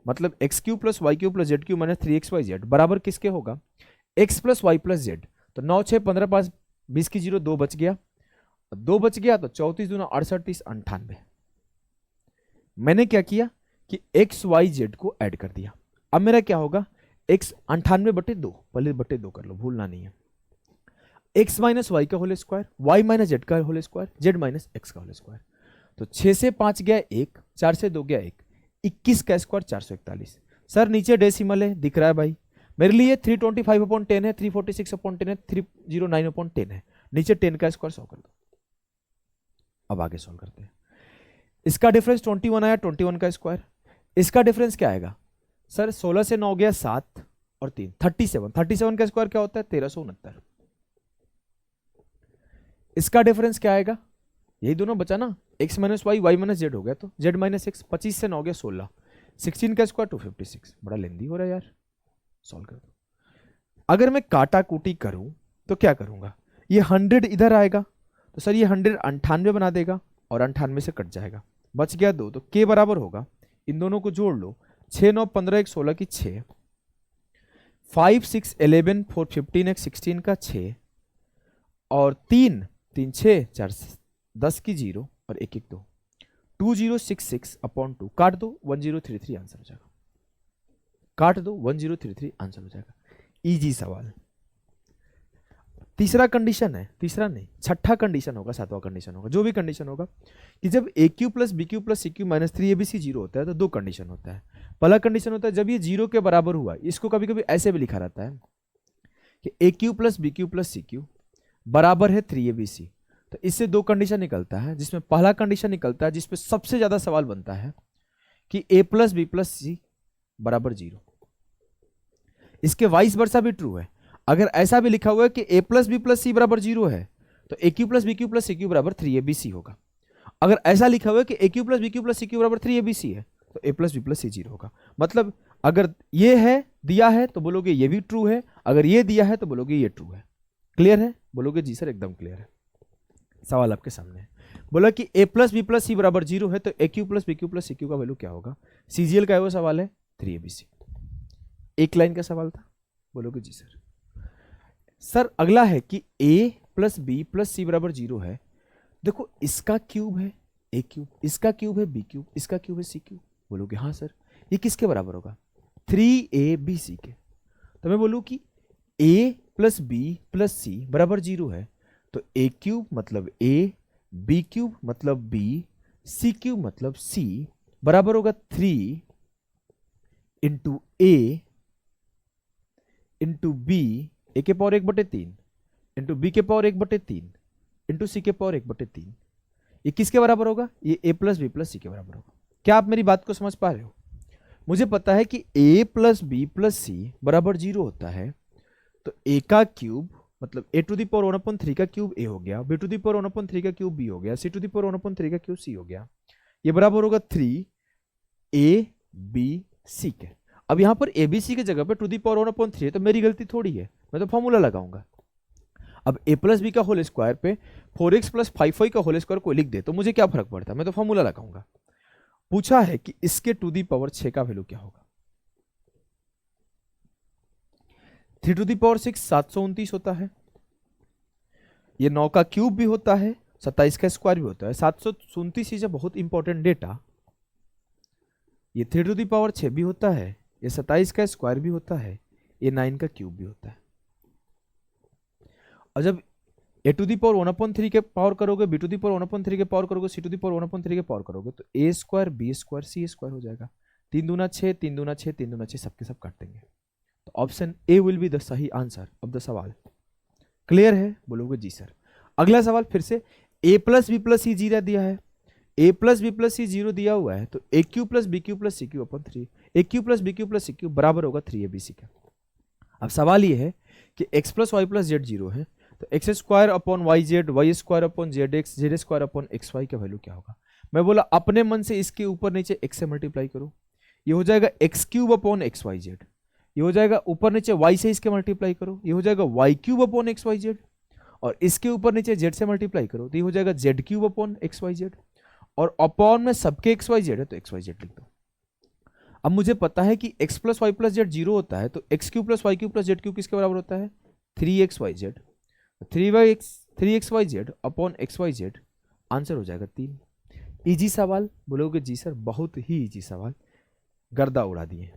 Speaker 1: मतलब x cube plus y cube plus z cube minus 3xy z बराबर किसके होगा, x plus y plus z. तो 9 6 15 5 20 की 0, 2 बच गया, 2 बच गया तो 34 दूना 68 30 98। मैंने क्या किया कि एक्स वाई जेड को ऐड कर दिया। अब मेरा क्या होगा, एक्स 98 बटे 2, पहले बटे 2 कर लो, भूलना नहीं है। एक्स माइनस वाई का whole square, y minus z का whole square, z minus x का होल स्क्वायर। तो 6 से 5 गया 1, 4 से 2 गया 1, 21 का स्क्वायर 441। सर नीचे डेसिमल है, दिख रहा है भाई मेरे लिए, 325/10 है, 346/10 है, 309/10 है, नीचे 10 का स्क्वायर 100 कर दो। अब आगे सॉल्व करते हैं। इसका डिफरेंस 21 आया, 21 का स्क्वायर। इसका डिफरेंस क्या आएगा सर, 16 से 9 गया 7 और 3 37, 37 का स्क्वायर क्या होता है 1369। इसका डिफरेंस क्या आएगा, यही दोनों बचा ना, x minus y, y minus z हो गया तो जेड माइनस एक्स। 25 से 9 गया 16, 16 का स्क्वायर 256। बड़ा लेंदी हो रहा है यार, सॉल्व कर दो। अगर मैं काटा कूटी करूं तो क्या करूंगा, ये 100 इधर आएगा तो सर ये 100 98 बना देगा और 98 से कट जाएगा, बच गया 2, तो k बराबर होगा, इन दोनों को जोड़ लो, 6 9 15 1 16 की 6, 5 6 11 4 15 1 16 का 6 और 3 3 6 4 10 की 0 और 1 1 2, 2066/2 काट दो 1033 आंसर हो जाएगा। काट दो 1033 आंसर हो जाएगा। इजी सवाल। तीसरा कंडीशन है, तीसरा नहीं छठा कंडीशन होगा, सातवां कंडीशन होगा, जो भी कंडीशन होगा कि जब a cube plus b cube plus c cube minus 3abc 0 होता है तो दो कंडीशन होता है। पहला कंडीशन होता है जब ये 0 के बराबर हुआ, इसको कभी कभी ऐसे भी लिखा रहता है कि a cube plus b cube plus c cube बराबर है 3abc। तो इससे दो कंडीशन निकलता है, जिसमें पहला कंडीशन निकलता है जिसपे सबसे ज्यादा सवाल बनता है कि a plus b plus c बराबर 0। इसके वाइस वर्सा भी ट्रू है। अगर ऐसा भी लिखा हुआ है कि a plus b plus c बराबर 0 है तो a cube plus b cube plus c cube बराबर 3abc होगा। अगर ऐसा लिखा हुआ है कि a cube plus b cube plus c cube बराबर 3abc है तो a plus b plus c 0 होगा। मतलब अगर ये है दिया है तो बोलोगे ये भी ट्रू है, अगर ये दिया है तो बोलोगे ये ट्रू है। क्लियर है? बोलोगे जी सर एकदम क्लियर है। सवाल आपके सामने है, बोला कि a plus b plus c बराबर 0 है तो a cube plus b cube plus c cube का वैल्यू क्या होगा? सीजीएल का वो सवाल है 3abc। एक लाइन का सवाल था। बोलोगे जी सर। सर अगला है कि a plus b plus c बराबर 0 है। देखो इसका क्यूब है ए क्यूब, इसका क्यूब है बी क्यूब, इसका क्यूब है सी क्यूब। बोलोगे हाँ सर, ये किसके बराबर होगा? 3abc के। तो मैं बोलूँ कि a plus b plus c बराबर 0 है तो ए क्यूब मतलब a, बी क्यूब मतलब b, सी क्यूब मतलब c बराबर होगा 3 इंटू ए इंटू बी, ए के पावर 1/3 इंटू बी के पावर 1/3 इंटू सी के पावर 1/3। ये किसके बराबर होगा? ये a प्लस बी प्लस सी के बराबर होगा। क्या आप मेरी बात को समझ पा रहे हो? मुझे पता है कि a plus b plus c बराबर 0 होता है तो a का क्यूब मतलब a टू दी पावर 1/3 का क्यूब a हो गया, b टू दी पावर 1/3 का क्यूब b हो गया, c टू दी पावर 1/3 का क्यूब c हो गया। ये बराबर होगा 3abc के। अब यहां पर abc की जगह पे टू दी पावर 1/3 है तो मेरी गलती थोड़ी है, मैं तो फॉर्मूला लगाऊंगा। अब a प्लस बी का होल स्क्वायर पे 4x प्लस 5y का होल स्क्वायर कोई लिख दे तो मुझे क्या फर्क पड़ता है, मैं तो फॉर्मूला लगाऊंगा। पूछा है कि इसके टू दी पावर 6 का वैल्यू क्या होगा? 3 टू दी पावर 6 729 होता है। ये 9 का क्यूब भी होता है, 27 का स्क्वायर भी होता है। 729 इज बहुत इंपॉर्टेंट डेटा। ये 3 टू दी पावर 6 भी होता है, ये 27 का स्क्वायर भी होता है, ये 9 का क्यूब भी होता है। और जब ए टू दी पावर 1/3 के पावर करोगे, बी टू दी पावर 1/3 के पावर करोगे, सी टू दी पावर 1/3 के पावर करोगे तो a square B square c square हो जाएगा। 3 दूना 6, 3 दूना 6, 3 दूना 6 सबके सब काट देंगे। तो option a will be the सही आंसर ऑफ द सवाल। क्लियर है? बोलोगे जी सर। अगला सवाल फिर से a plus b plus c 0 दिया है, a plus b plus c 0 दिया हुआ है तो a cube plus b cube plus c cube upon 3, a cube plus b cube plus c cube बराबर होगा 3abc का। अब सवाल ये है कि x plus y plus z 0 है तो x square upon y z, y square upon z x, z square upon x y का वैल्यू क्या होगा? मैं बोला अपने मन से इसके ऊपर नीचे x से मल्टीप्लाई करो, ये हो जाएगा x cube upon x y z. ये हो जाएगा ऊपर नीचे y से इसके मल्टीप्लाई करो, ये हो जाएगा y cube upon x y z. और इसके ऊपर नीचे z से मल्टीप्लाई करो तो ये हो जाएगा z cube upon x y z. और अपॉन में सबके एक्स वाई जेड है तो एक्स वाई जेड लिख दो। अब मुझे पता है कि x plus y plus z 0 होता है तो x cube plus y cube plus z cube किसके बराबर होता है? 3xyz। 3xyz upon x y z answer हो जाएगा 3। इजी सवाल। बोलोगे जी सर बहुत ही इजी सवाल, गर्दा उड़ा दिए।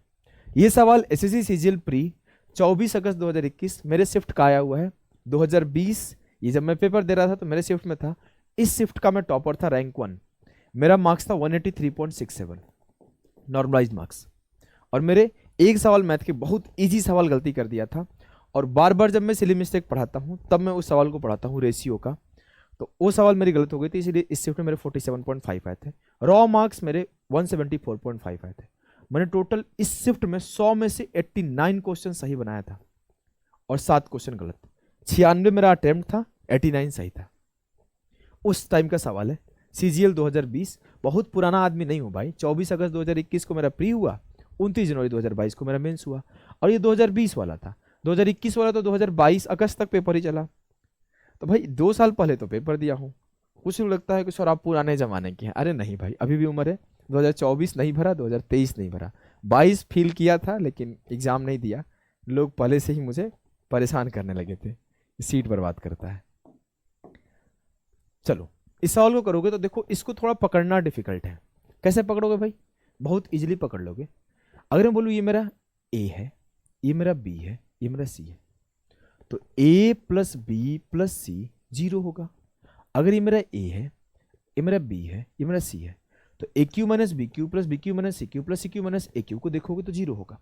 Speaker 1: ये सवाल एसएससी सीजीएल प्री 24 अगस्त 2021 मेरे शिफ्ट का आया हुआ है। 2020 ये जब मैं पेपर दे रहा था तो मेरे शिफ्ट में था, इस शिफ्ट का मैं टॉपर था, रैंक 1। मेरा मार्क्स था 183.67 नॉर्मलाइज्ड मार्क्स। और मेरे एक सवाल मैथ के बहुत इजी सवाल गलती कर दिया था। और बार बार जब मैं सिली मिस्टेक पढ़ाता हूँ तब मैं उस सवाल को पढ़ाता हूँ रेशियो का, तो वो सवाल मेरी गलत हो गई थी, इसलिए इस शिफ्ट में मेरे 47.5 आए थे। रॉ मार्क्स मेरे 174.5 आए थे। मैंने टोटल इस शिफ्ट में 100 में से 89 क्वेश्चन सही बनाया था और 7 क्वेश्चन गलत। 96 मेरा अटेम्प्ट था, 89 सही था। उस टाइम का सवाल है। सीजीएल 2020, बहुत पुराना आदमी नहीं हूं भाई। 24 अगस्त 2021 को मेरा प्री हुआ, 29 जनवरी 2022 को मेरा मेंस हुआ। और ये 2020 वाला था, 2021 वाला तो 2022 अगस्त तक पेपर ही चला। तो भाई 2 साल पहले तो पेपर दिया हूँ। कुछ लगता है कि सर आप पुराने जमाने के हैं। अरे नहीं भाई, अभी भी उम्र है। 2024 नहीं भरा, 2023 नहीं भरा, 22 फील किया था लेकिन एग्जाम नहीं दिया। लोग पहले से ही मुझे परेशान करने लगे थे, सीट बर्बाद करता है। चलो इस सवाल को करोगे तो देखो, इसको थोड़ा पकड़ना डिफिकल्ट है। कैसे पकड़ोगे भाई? बहुत इजीली पकड़ लोगे। अगर मैं बोलूँ ये मेरा ए है, ये मेरा बी है, ये मेरा सी है, तो ए प्लस बी प्लस सी 0 होगा। अगर ये मेरा ए है, ये मेरा बी है, ये मेरा सी है, तो a cube minus b cube plus b cube minus c cube plus c cube minus a cube को देखोगे तो जीरो होगा।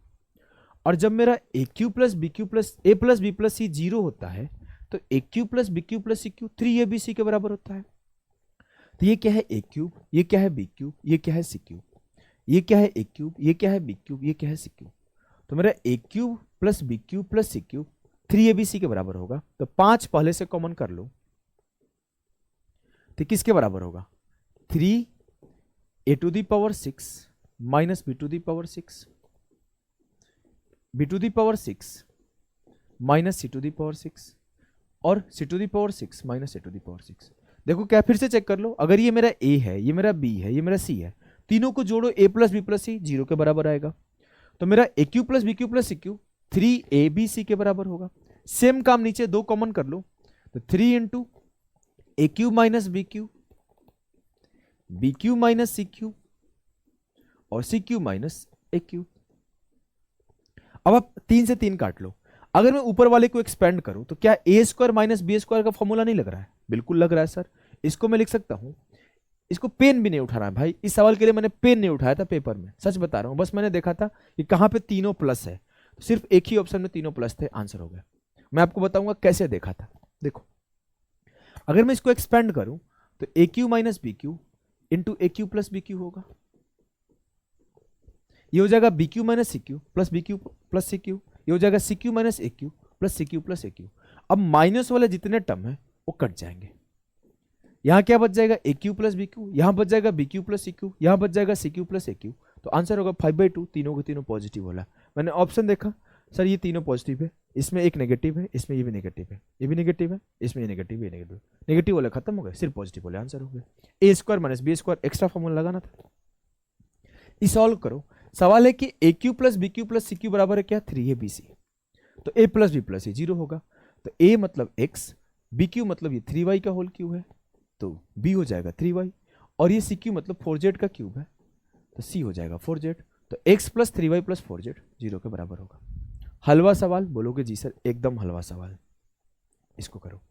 Speaker 1: और जब मेरा a cube plus b cube plus a plus b plus c zero होता है तो a cube plus b cube plus c cube 3ab के बराबर होता है। तो ये क्या है ए क्यूब, ये क्या है बी क्यूब, ये क्या है सी क्यूब, ये क्या है ए क्यूब, ये क्या है बी क्यूब, ये क्या है सी क्यूब। तो मेरा a cube plus B cube plus C cube 3ab के बराबर होगा। तो 5 पहले से कॉमन कर लो तो किसके बराबर होगा? 3a⁶ minus b⁶ b⁶ minus c⁶ और c⁶ माइनस a⁶। देखो क्या, फिर से चेक कर लो, अगर ये मेरा a है, ये मेरा b है, ये मेरा c है, तीनों को जोड़ो a plus b plus c 0 के बराबर आएगा। तो मेरा a cube plus b cube plus c cube 3ab के बराबर होगा। सेम काम नीचे 2 कॉमन कर लो तो 3 into a cube minus b cube minus c cube और c cube minus a cube. अब आप 3 से 3 काट लो। अगर मैं ऊपर वाले को एक्सपेंड करूं तो क्या a² माइनस b² का फॉर्मूला नहीं लग रहा है? बिल्कुल लग रहा है सर। इसको मैं लिख सकता हूं, इसको पेन भी नहीं उठा रहा है भाई, इस सवाल के लिए मैंने पेन नहीं उठाया था पेपर में, सच बता रहा हूं। बस मैंने देखा था कि कहां पे तीनों प्लस है, तो सिर्फ एक ही ऑप्शन में तीनों प्लस थे, आंसर हो गया। मैं आपको बताऊंगा कैसे देखा था। देखो, अगर मैं इसको एक्सपेंड करूं तो a cube minus b cube into a cube plus b cube होगा। ये हो जाएगा b cube minus c cube plus b cube plus c cube. ये हो जाएगा c cube minus a cube plus c cube plus a cube. अब minus वाले जितने टर्म है वो कट जाएंगे। यहां क्या बच जाएगा? A cube plus b cube, यहां बच जाएगा b cube plus c cube, यहां बच जाएगा c cube plus a cube. तो आंसर होगा 5/2। तीनों के तीनों पॉजिटिव होला। मैंने ऑप्शन देखा, सर ये तीनों पॉजिटिव है, इसमें एक नेगेटिव है, इसमें ये भी नेगेटिव है, ये भी नेगेटिव है, इसमें ये नेगेटिव, ये नेगेटिव। नेगेटिव वाले खत्म हो गए, सिर्फ पॉजिटिव वाले आंसर हो गए। a² minus b² extra formula लगाना था। इस सॉल्व करो। सवाल है कि a cube plus b cube plus c cube बराबर है क्या? 3abc। तो a plus b plus c 0 होगा। तो a मतलब x, बी क्यू मतलब ये 3y का होल क्यूब है, तो b हो जाएगा 3y, और ये सी क्यू मतलब 4z का क्यूब है, तो c हो जाएगा 4z। तो x plus 3y plus 4z 0 के बराबर होगा। हलवा सवाल बोलोगे? जी सर एकदम हलवा सवाल। इसको करो।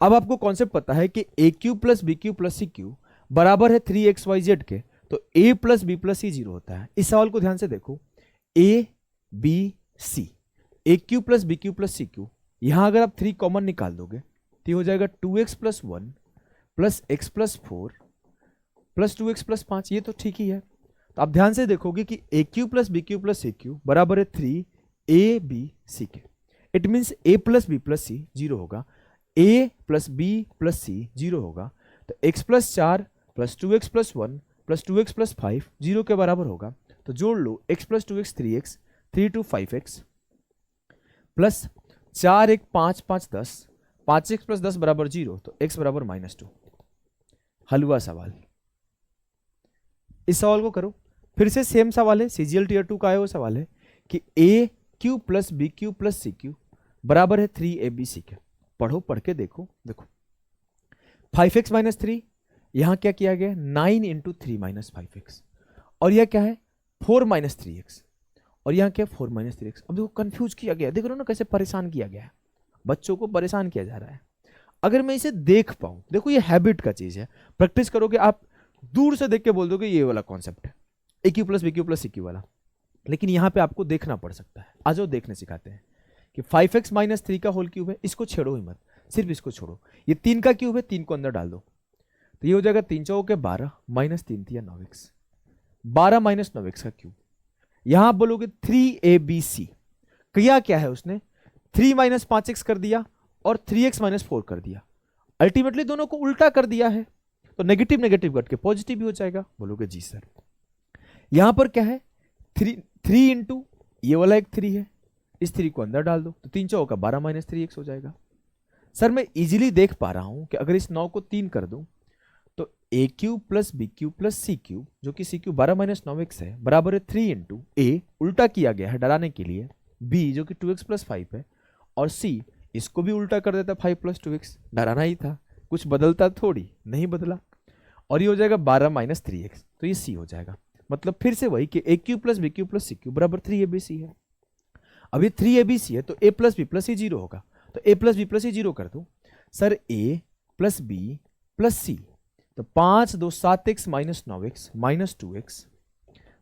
Speaker 1: अब आपको कॉन्सेप्ट पता है कि a cube plus b cube plus c cube बराबर है 3xyz के, तो a plus b plus c 0 होता है। इस सवाल को ध्यान से देखो, a b c, a cube plus b cube plus c cube, यहां अगर आप 3 कॉमन निकाल दोगे तो हो जाएगा 2x plus 1 plus x plus 4 plus 2x plus 5। ये तो ठीक ही है। तो आप ध्यान से देखोगे कि a cube plus b cube plus c cube बराबर है 3ab के। It means a plus b plus c 0 होगा, a plus b plus c 0 होगा। तो x plus 4 plus 2x plus 1 plus 2x plus 5 0 के बराबर होगा। तो जोड़ लो, x plus 2x 3x, 3 2 5x plus 4 1 5 5 10, 5x plus 10 बराबर 0, तो x बराबर -2। हलवा सवाल। इस सवाल को करो। फिर से सेम सवाल है, CGL टीयर 2 का है वो सवाल है कि a cube plus b cube plus c cube बराबर है 3abc के। पढ़ो, पढ़ के देखो। देखो 5x माइनस 3, यहां क्या किया गया? 9 इंटू 3 माइनस 5x, और यह क्या है? 4 माइनस 3x, और यहां क्या? 4 माइनस 3x। अब देखो कंफ्यूज किया गया, देख रहे हो ना कैसे परेशान किया गया है, बच्चों को परेशान किया जा रहा है। अगर मैं इसे देख पाऊं, देखो ये हैबिट का चीज है, प्रैक्टिस करोगे आप दूर से देख के बोल दोगे ये वाला कॉन्सेप्ट है, a cube plus b cube plus c cube वाला। लेकिन यहां पे आपको देखना पड़ सकता है। आ जाओ देखने सिखाते हैं कि 5x माइनस 3 का होल क्यूब है, इसको छेड़ो ही मत, सिर्फ इसको छोड़ो। ये 3 का क्यूब है, 3 को अंदर डाल दो, तो ये हो जाएगा 3 चौके के 12 माइनस 3 3 9x, 12 माइनस 9x का क्यूब। यहां आप बोलोगे 3abc, किया क्या है उसने? 3 माइनस 5x कर दिया और 3x माइनस 4 कर दिया, अल्टीमेटली दोनों को उल्टा कर दिया है। तो नेगेटिव नेगेटिव कट के पॉजिटिव भी हो जाएगा। बोलोगे जी सर। यहां पर क्या है? 3 इंटू ये वाला एक 3 है, इस 3 को अंदर डाल दो, तो 3 चौका 12 माइनस 3x हो जाएगा। सर मैं इजीली देख पा रहा हूं कि अगर इस 9 को 3 कर दूं तो ए cube plus B cube plus सी क्यूब, जो कि सी क्यूब 12 माइनस 9x है, बराबर है 3 इंटू ए, उल्टा किया गया है डराने के लिए, बी जो कि 2x प्लस 5 है, और सी इसको भी उल्टा कर देता 5 प्लस 2x, डराना ही था, कुछ बदलता थोड़ी, नहीं बदला, और ये हो जाएगा 12 माइनस 3x, तो ये सी हो जाएगा। मतलब फिर से वही कि a cube plus B cube plus C cube बराबर 3abc है। अब ये 3abc है तो a plus b plus c 0 होगा, तो a plus b plus c 0 कर दो। Sir a plus b plus c, तो 5 2 7x minus 9x minus 2x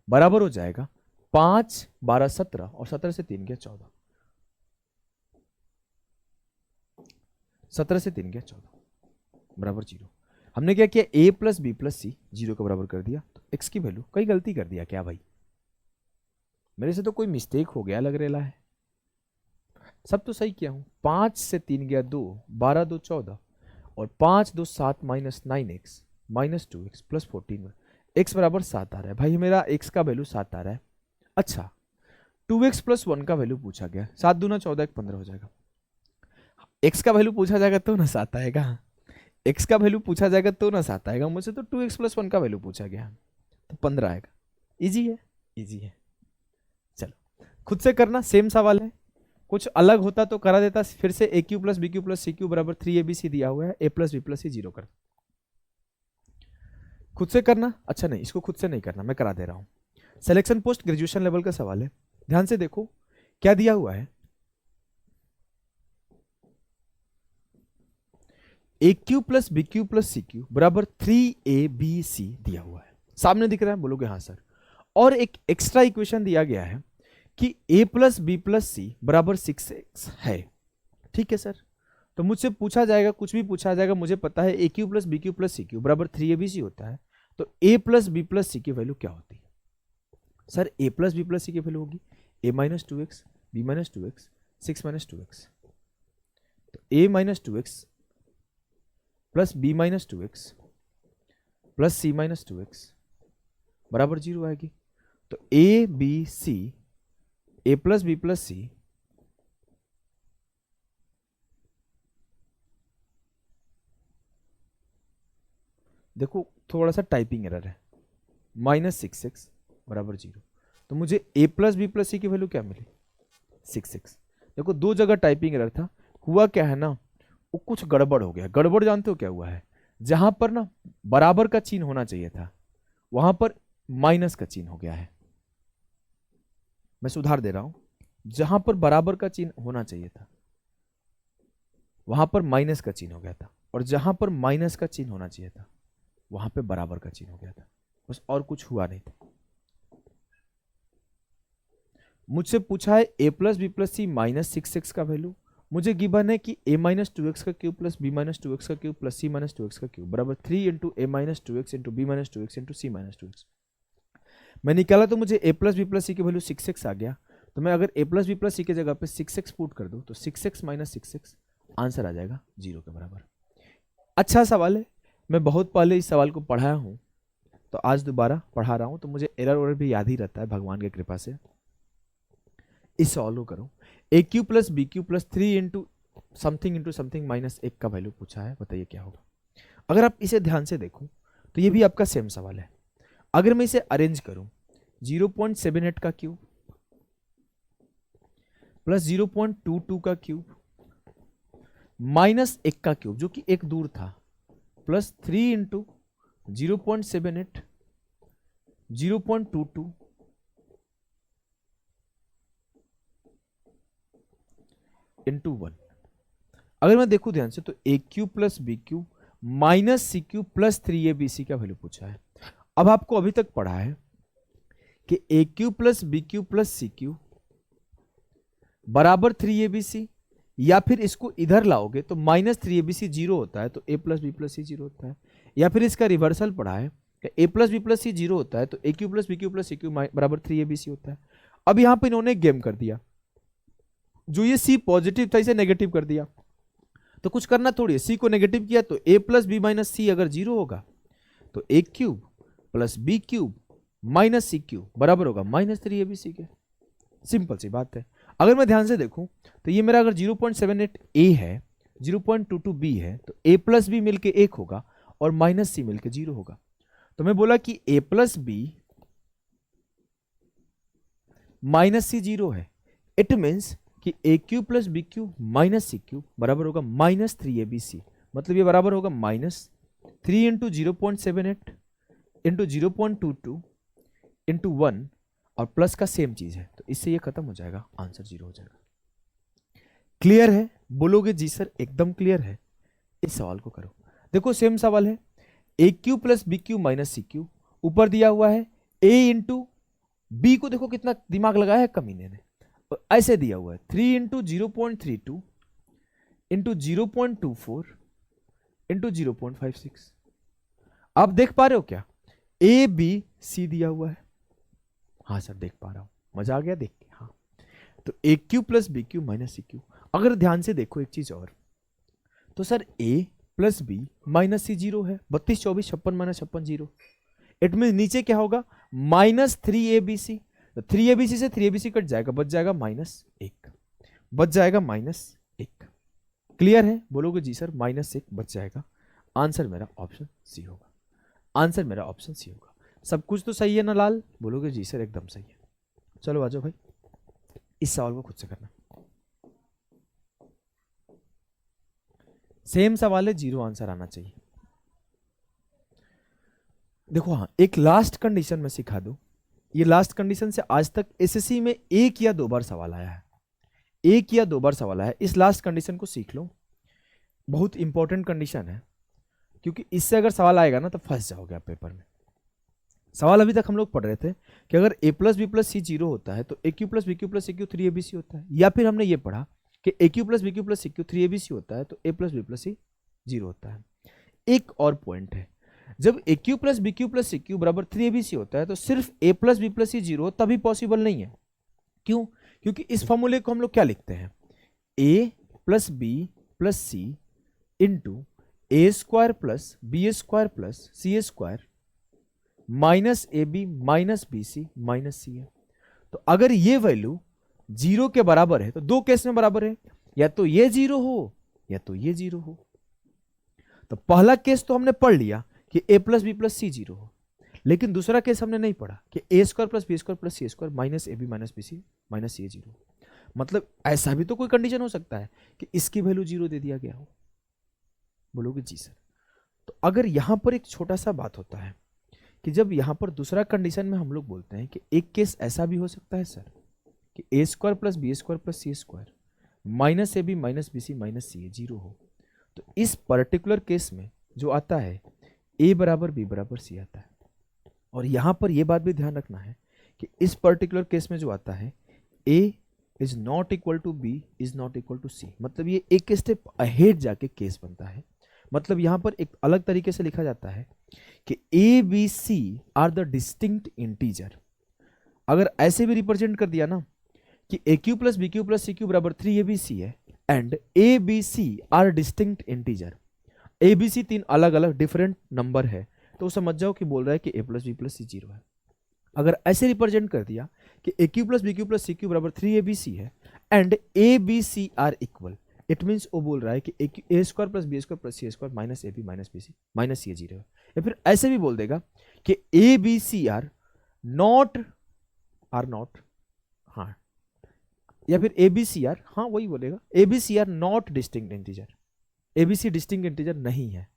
Speaker 1: बराबर हो जाएगा 5 12 17 और 17 से 3 गया 14, 17 से 3 गया 14 बराबर 0। हमने क्या किया, a plus b plus c 0 के बराबर कर दिया। तो x की वैल्यू, कहीं गलती कर दिया क्या भाई, मेरे से तो कोई मिस्टेक हो गया लग रहा है। सब तो सही किया हूं। 5 से 3 गया 2, 12 2 14 और 5 2 7 minus 9x minus 2x plus 14, x बराबर 7 आ रहा है भाई, मेरा x का वैल्यू 7 आ रहा है। अच्छा 2x प्लस 1 का वैल्यू पूछा गया, 7 दूना 14 1 15 हो जाएगा। x का वैल्यू पूछा जाएगा तो ना 7 आएगा, x का वैल्यू पूछा जाएगा तो ना 7 आएगा, मुझसे तो 2x प्लस 1 का वैल्यू पूछा गया तो 15 आएगा। इजी है, इजी है। चलो खुद से करना, सेम सवाल है, कुछ अलग होता तो करा देता। फिर से a cube plus b cube plus c cube बराबर 3abc दिया हुआ है, a plus b plus c 0 कर, खुद से करना। अच्छा नहीं, इसको खुद से नहीं करना, मैं करा दे रहा हूं। सिलेक्शन पोस्ट ग्रेजुएशन लेवल का सवाल है, ध्यान से देखो क्या दिया हुआ है। A cube plus b cube plus c cube बराबर 3abc दिया हुआ है, सामने दिख रहा है, बोलोगे हाँ सर। और एक एक्स्ट्रा इक्वेशन दिया गया है कि a plus b plus c बराबर 6x है, ठीक है सर। तो मुझसे पूछा जाएगा, कुछ भी पूछा जाएगा, मुझे पता है a cube plus b cube plus c cube बराबर 3abc होता है, तो a plus b plus c की वैल्यू क्या होती है sir. a plus b plus c की वैल्यू होगी a minus 2x b minus 2x 6 minus 2x, तो a minus 2x plus b minus 2x plus c minus 2x बराबर 0 आएगी। तो a b c a plus b plus c देखो थोड़ा सा typing error है, माइनस 6x बराबर 0। तो मुझे a plus b plus c की वैल्यू क्या मिली 6x। देखो दो जगह टाइपिंग एरर था, हुआ क्या है ना, वो कुछ गड़बड़ हो गया। गड़बड़ जानते हो क्या हुआ है, जहां पर ना बराबर का चिन्ह होना चाहिए था वहां पर माइनस का चिन्ह हो गया है। मैं सुधार दे रहा हूं, जहां पर बराबर का चिन्ह होना चाहिए था वहां पर माइनस का चिन्ह हो गया था, और जहां पर माइनस का चिन्ह होना चाहिए था वहां पे बराबर का चिन्ह हो गया था, बस और कुछ हुआ नहीं था। मुझसे पूछा है a plus b plus c minus 6x का वैल्यू, मुझे गिवन है कि a माइनस 2x का cube plus b minus 2x का cube plus c minus 2x का क्यूब बराबर 3 into a minus 2x into b minus 2x into c minus 2x। मैं निकाला तो मुझे a plus b plus c की value 6x आ गया। तो मैं अगर a plus b plus c की जगह पे 6x पुट कर दूं तो 6x माइनस 6x आंसर आ जाएगा 0 के बराबर। अच्छा सवाल है, मैं बहुत पहले इस सवाल को पढ़ाया हूं तो आज दोबारा पढ़ा रहा हूं, तो मुझे एरर भी याद ही रहता है भगवान की कृपा से। इस सवाल को करो, a cube plus b cube plus 3 into something minus 1 का वैल्यू पूछा है, बताइए क्या होगा। अगर आप इसे ध्यान से देखो तो ये भी आपका सेम सवाल है। अगर मैं इसे अरेंज करूं 0.78 का क्यूब प्लस 0.22 का क्यूब माइनस 1 का क्यूब जो कि एक दूर था प्लस 3 इंटू 0.78 0.22 इंटू 1। अगर मैं देखूं ध्यान से तो ए cube plus B cube minus c cube plus 3abc का वैल्यू पूछा है। अब आपको अभी तक पढ़ा है कि a cube plus B cube plus C cube बराबर 3abc, या फिर इसको इधर लाओगे तो माइनस 3abc 0 होता है तो a plus b plus c 0 होता है, या फिर इसका रिवर्सल पढ़ा है कि a plus b plus c 0 होता है तो ए cube plus B cube plus सी क्यूब बराबर 3abc होता है। अब यहां पर इन्होंने गेम कर दिया, जो ये c पॉजिटिव था इसे नेगेटिव कर दिया, तो कुछ करना थोड़ी है, c को नेगेटिव किया तो a plus b minus c अगर 0 होगा तो a cube plus B cube minus c cube बराबर होगा माइनस 3abc के। सिंपल सी बात है। अगर मैं ध्यान से देखूं तो ये मेरा अगर 0.78 a है 0.22 b है तो a प्लस बी मिलके 1 होगा और माइनस सी मिलके 0 होगा। तो मैं बोला कि a plus b minus c 0 है, इट मीन्स कि a cube plus B cube minus c cube बराबर होगा माइनस 3abc, मतलब ये बराबर होगा माइनस 3 इंटू 0.78 इंटू 0.22 इंटू 1 और प्लस का सेम चीज है, तो इससे ये खत्म हो जाएगा, आंसर 0 हो जाएगा। क्लियर है? बोलोगे जी सर एकदम क्लियर है। इस सवाल को करो, देखो सेम सवाल है, a cube plus b cube minus c cube, ऊपर दिया हुआ है ए इंटू बी को, देखो कितना दिमाग लगाया है कमीने ने, और ऐसे दिया हुआ है 3 इंटू 0.32 इंटू 0.24 इंटू 0.56। आप देख पा रहे हो क्या, ए बी सी दिया हुआ है? हाँ सर देख पा रहा हूं, मजा आ गया देख के। हाँ, तो a cube plus b cube minus c cube. अगर ध्यान से देखो एक चीज और, तो sir a plus b minus c 0 है, 32 24 56 माइनस 56 0। इट मीन नीचे क्या होगा, -3abc। तो 3abc से 3abc कट जाएगा, बच जाएगा -1, बच जाएगा -1। क्लियर है? बोलोगे जी सर -1 बच जाएगा। आंसर मेरा ऑप्शन सी होगा, आंसर मेरा ऑप्शन सी होगा। सब कुछ तो सही है ना लाल? बोलोगे जी सर एकदम सही है। चलो आ जाओ भाई, इस सवाल को खुद से करना। सेम सवाल है, 0 आंसर आना चाहिए। देखो हाँ, एक लास्ट कंडीशन में सिखा दो। ये लास्ट कंडीशन से आज तक एसएससी में 1 या 2 बार सवाल आया है, 1 या 2 बार सवाल आया है। इस लास्ट कंडीशन को सीख लो, बहुत इंपॉर्टेंट कंडीशन है, क्योंकि इससे अगर सवाल आएगा ना तो फंस जाओगे आप पेपर में। सवाल अभी तक हम लोग पढ़ रहे थे कि अगर a plus b plus c 0 होता है तो a cube plus b cube plus c cube 3abc होता है, या फिर हमने ये पढ़ा कि a cube plus b cube plus c cube 3abc होता है तो a plus b plus c 0 होता है। एक और पॉइंट है, जब a cube plus b cube plus c cube बराबर 3abc होता है तो सिर्फ a plus b plus c 0 तभी पॉसिबल नहीं है। क्यों? क्योंकि इस फॉर्मूले को हम लोग क्या लिखते हैं, a plus b plus c into a square plus b square plus c square minus a b minus b c minus c है। तो अगर ये वैल्यू 0 के बराबर है तो दो केस में बराबर है, या तो ये 0 हो या तो ये 0 हो। तो पहला केस तो हमने पढ़ लिया कि a plus b plus c 0 हो, लेकिन दूसरा केस हमने नहीं पढ़ा कि a square plus b square plus c square minus a b minus b c minus c 0। मतलब ऐसा भी तो कोई कंडीशन हो सकता है कि इसकी वैल्यू 0 दे दिया गया हो। बोलोगे जी सर। तो अगर यहां पर एक छोटा सा बात होता है कि जब यहां पर दूसरा कंडीशन में हम लोग बोलते हैं कि एक केस ऐसा भी हो सकता है सर कि a square plus b square plus c square minus a b minus b c minus c 0 हो, तो इस पर्टिकुलर केस में जो आता है ए बराबर बी बराबर सी आता है। और यहां पर यह बात भी ध्यान रखना है कि इस पर्टिकुलर केस में जो आता है a is not equal to b is not equal to c, मतलब ये एक स्टेप अहेड जाके केस बनता है। मतलब यहां पर एक अलग तरीके से लिखा जाता है कि a b c are the distinct integer. अगर ऐसे भी रिप्रेजेंट कर दिया ना कि a cube plus b cube plus c cube बराबर 3abc है and a b c are distinct integer, a b c 3 अलग अलग डिफरेंट नंबर है, तो समझ जाओ कि बोल रहा है कि a plus b plus c 0 है। अगर ऐसे रिप्रेजेंट कर दिया कि a cube plus b cube plus c cube बराबर 3abc है and a b c are equal, it means वो बोल रहा है कि a square plus b square plus c square minus a b minus b c minus c 0 है। या फिर ऐसे भी बोल देगा कि a b c are not हाँ, या फिर ए बी सी आर, हाँ वही बोलेगा, a b c are not distinct integer, a b c distinct integer नहीं है,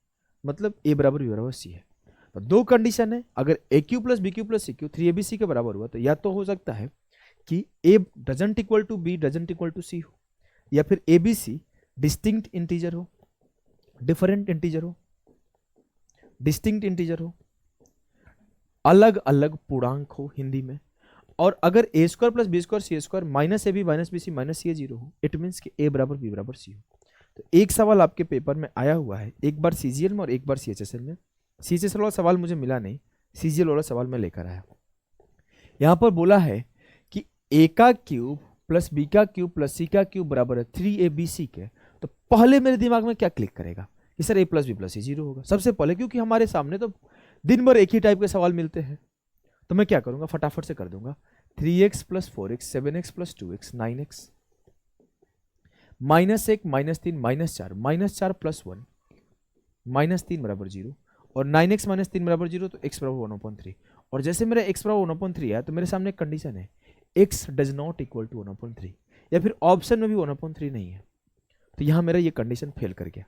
Speaker 1: मतलब ए बराबर बी बराबर सी है। तो दो कंडीशन है, अगर a cube plus b cube plus c cube 3abc के बराबर हुआ तो या तो हो सकता है कि a doesn't equal to b doesn't equal to c हो, या फिर a b c distinct integer हो, डिफरेंट इंटीजर हो, डिस्टिंक्ट इंटीजर हो, अलग अलग पूर्णांक हो हिंदी में। और अगर a square plus b square c square minus a b minus b c minus c 0 हो, इट मीन्स कि ए बराबर बी बराबर सी हो। तो एक सवाल आपके पेपर में आया हुआ है, एक बार सीजीएल में और एक बार सीएचएसएल में। सीएचएसएल वाला सवाल मुझे मिला नहीं, सीजीएल वाला सवाल मैं लेकर आया। यहां पर बोला है कि ए का क्यूब प्लस बी का क्यूब प्लस सी का क्यूब बराबर है 3abc के। तो पहले मेरे दिमाग में क्या क्लिक करेगा कि sir a plus b plus c 0 होगा सबसे पहले, क्योंकि हमारे सामने तो दिन भर एक ही टाइप के सवाल मिलते हैं। तो मैं क्या करूंगा, फटाफट से कर दूंगा 3x plus 4x 7x plus 2x 9x minus 1 minus 3 minus 4 plus 1 minus 3 बराबर 0 और 9x माइनस 3 बराबर 0, तो x बराबर 1/3। और जैसे मेरा x बराबर 1/3 है तो मेरे सामने एक कंडीशन है x does not equal to 1/3, या फिर ऑप्शन में भी 1/3 नहीं है, तो यहां मेरा ये कंडीशन फेल कर गया।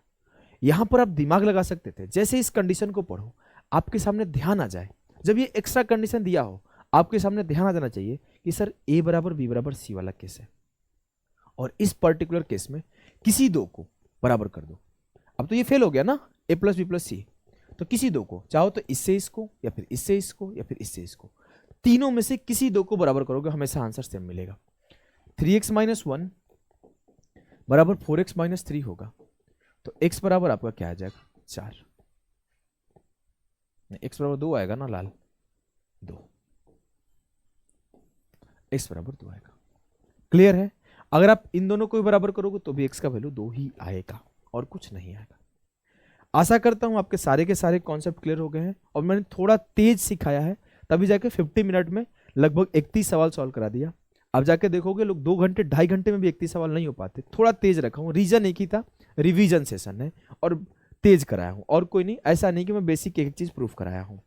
Speaker 1: यहां पर आप दिमाग लगा सकते थे, जैसे इस कंडीशन को पढ़ो आपके सामने ध्यान आ जाए, जब ये एक्स्ट्रा कंडीशन दिया हो आपके सामने ध्यान आ जाना चाहिए कि सर ए बराबर बी बराबर सी वाला केस है, और इस पर्टिकुलर केस में किसी दो को बराबर कर दो। अब तो ये फेल हो गया ना, ए प्लस बी प्लस सी, तो किसी दो को, चाहो तो इससे इसको या फिर इससे इसको या फिर इससे इसको, तीनों में से किसी दो को बराबर करोगे, हमेशा आंसर सेम मिलेगा। 3x माइनस 1 बराबर 4x माइनस 3 होगा, तो x बराबर आपका क्या आ जाएगा 4, x बराबर 2 आएगा ना लाल, 2, x बराबर 2 आएगा। क्लियर है? अगर आप इन दोनों को भी बराबर करोगे तो भी x का वैल्यू 2 ही आएगा और कुछ नहीं आएगा। आशा करता हूं आपके सारे के सारे कॉन्सेप्ट क्लियर हो गए हैं और मैंने थोड़ा तेज सिखाया है, तभी जाके 50 मिनट में लगभग 31 सवाल सॉल्व करा दिया। अब जाके देखोगे लोग 2 घंटे 2.5 घंटे में भी 31 सवाल नहीं हो पाते। थोड़ा तेज रखा हूँ, रीजन एक ही था, रिवीजन सेशन है और तेज कराया हूँ, और कोई नहीं। ऐसा नहीं कि मैं बेसिक एक चीज प्रूफ कराया हूँ।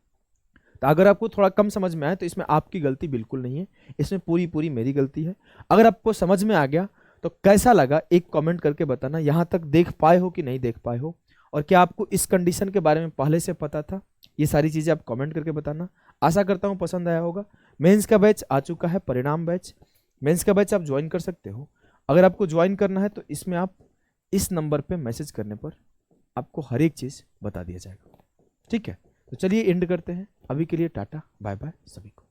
Speaker 1: तो अगर आपको थोड़ा कम समझ में आए तो इसमें आपकी गलती बिल्कुल नहीं है, इसमें पूरी पूरी मेरी गलती है। अगर आपको समझ में आ गया तो कैसा लगा एक कमेंट करके बताना, यहाँ तक देख पाए हो कि नहीं देख पाए हो, और क्या आपको इस कंडीशन के बारे में पहले से पता था, ये सारी चीजें आप कमेंट करके बताना। आशा करता हूँ पसंद आया होगा। मेंस का बैच आ चुका है, परिणाम बैच। मेंस का बैच आप ज्वाइन कर सकते हो। अगर आपको ज्वाइन करना है तो इसमें आप इस नंबर पे मैसेज करने पर आपको हर एक चीज बता दिया जाएगा। ठीक है, तो चलिए एंड करते हैं। अभी के लिए टाटा बाय बाय सभी को।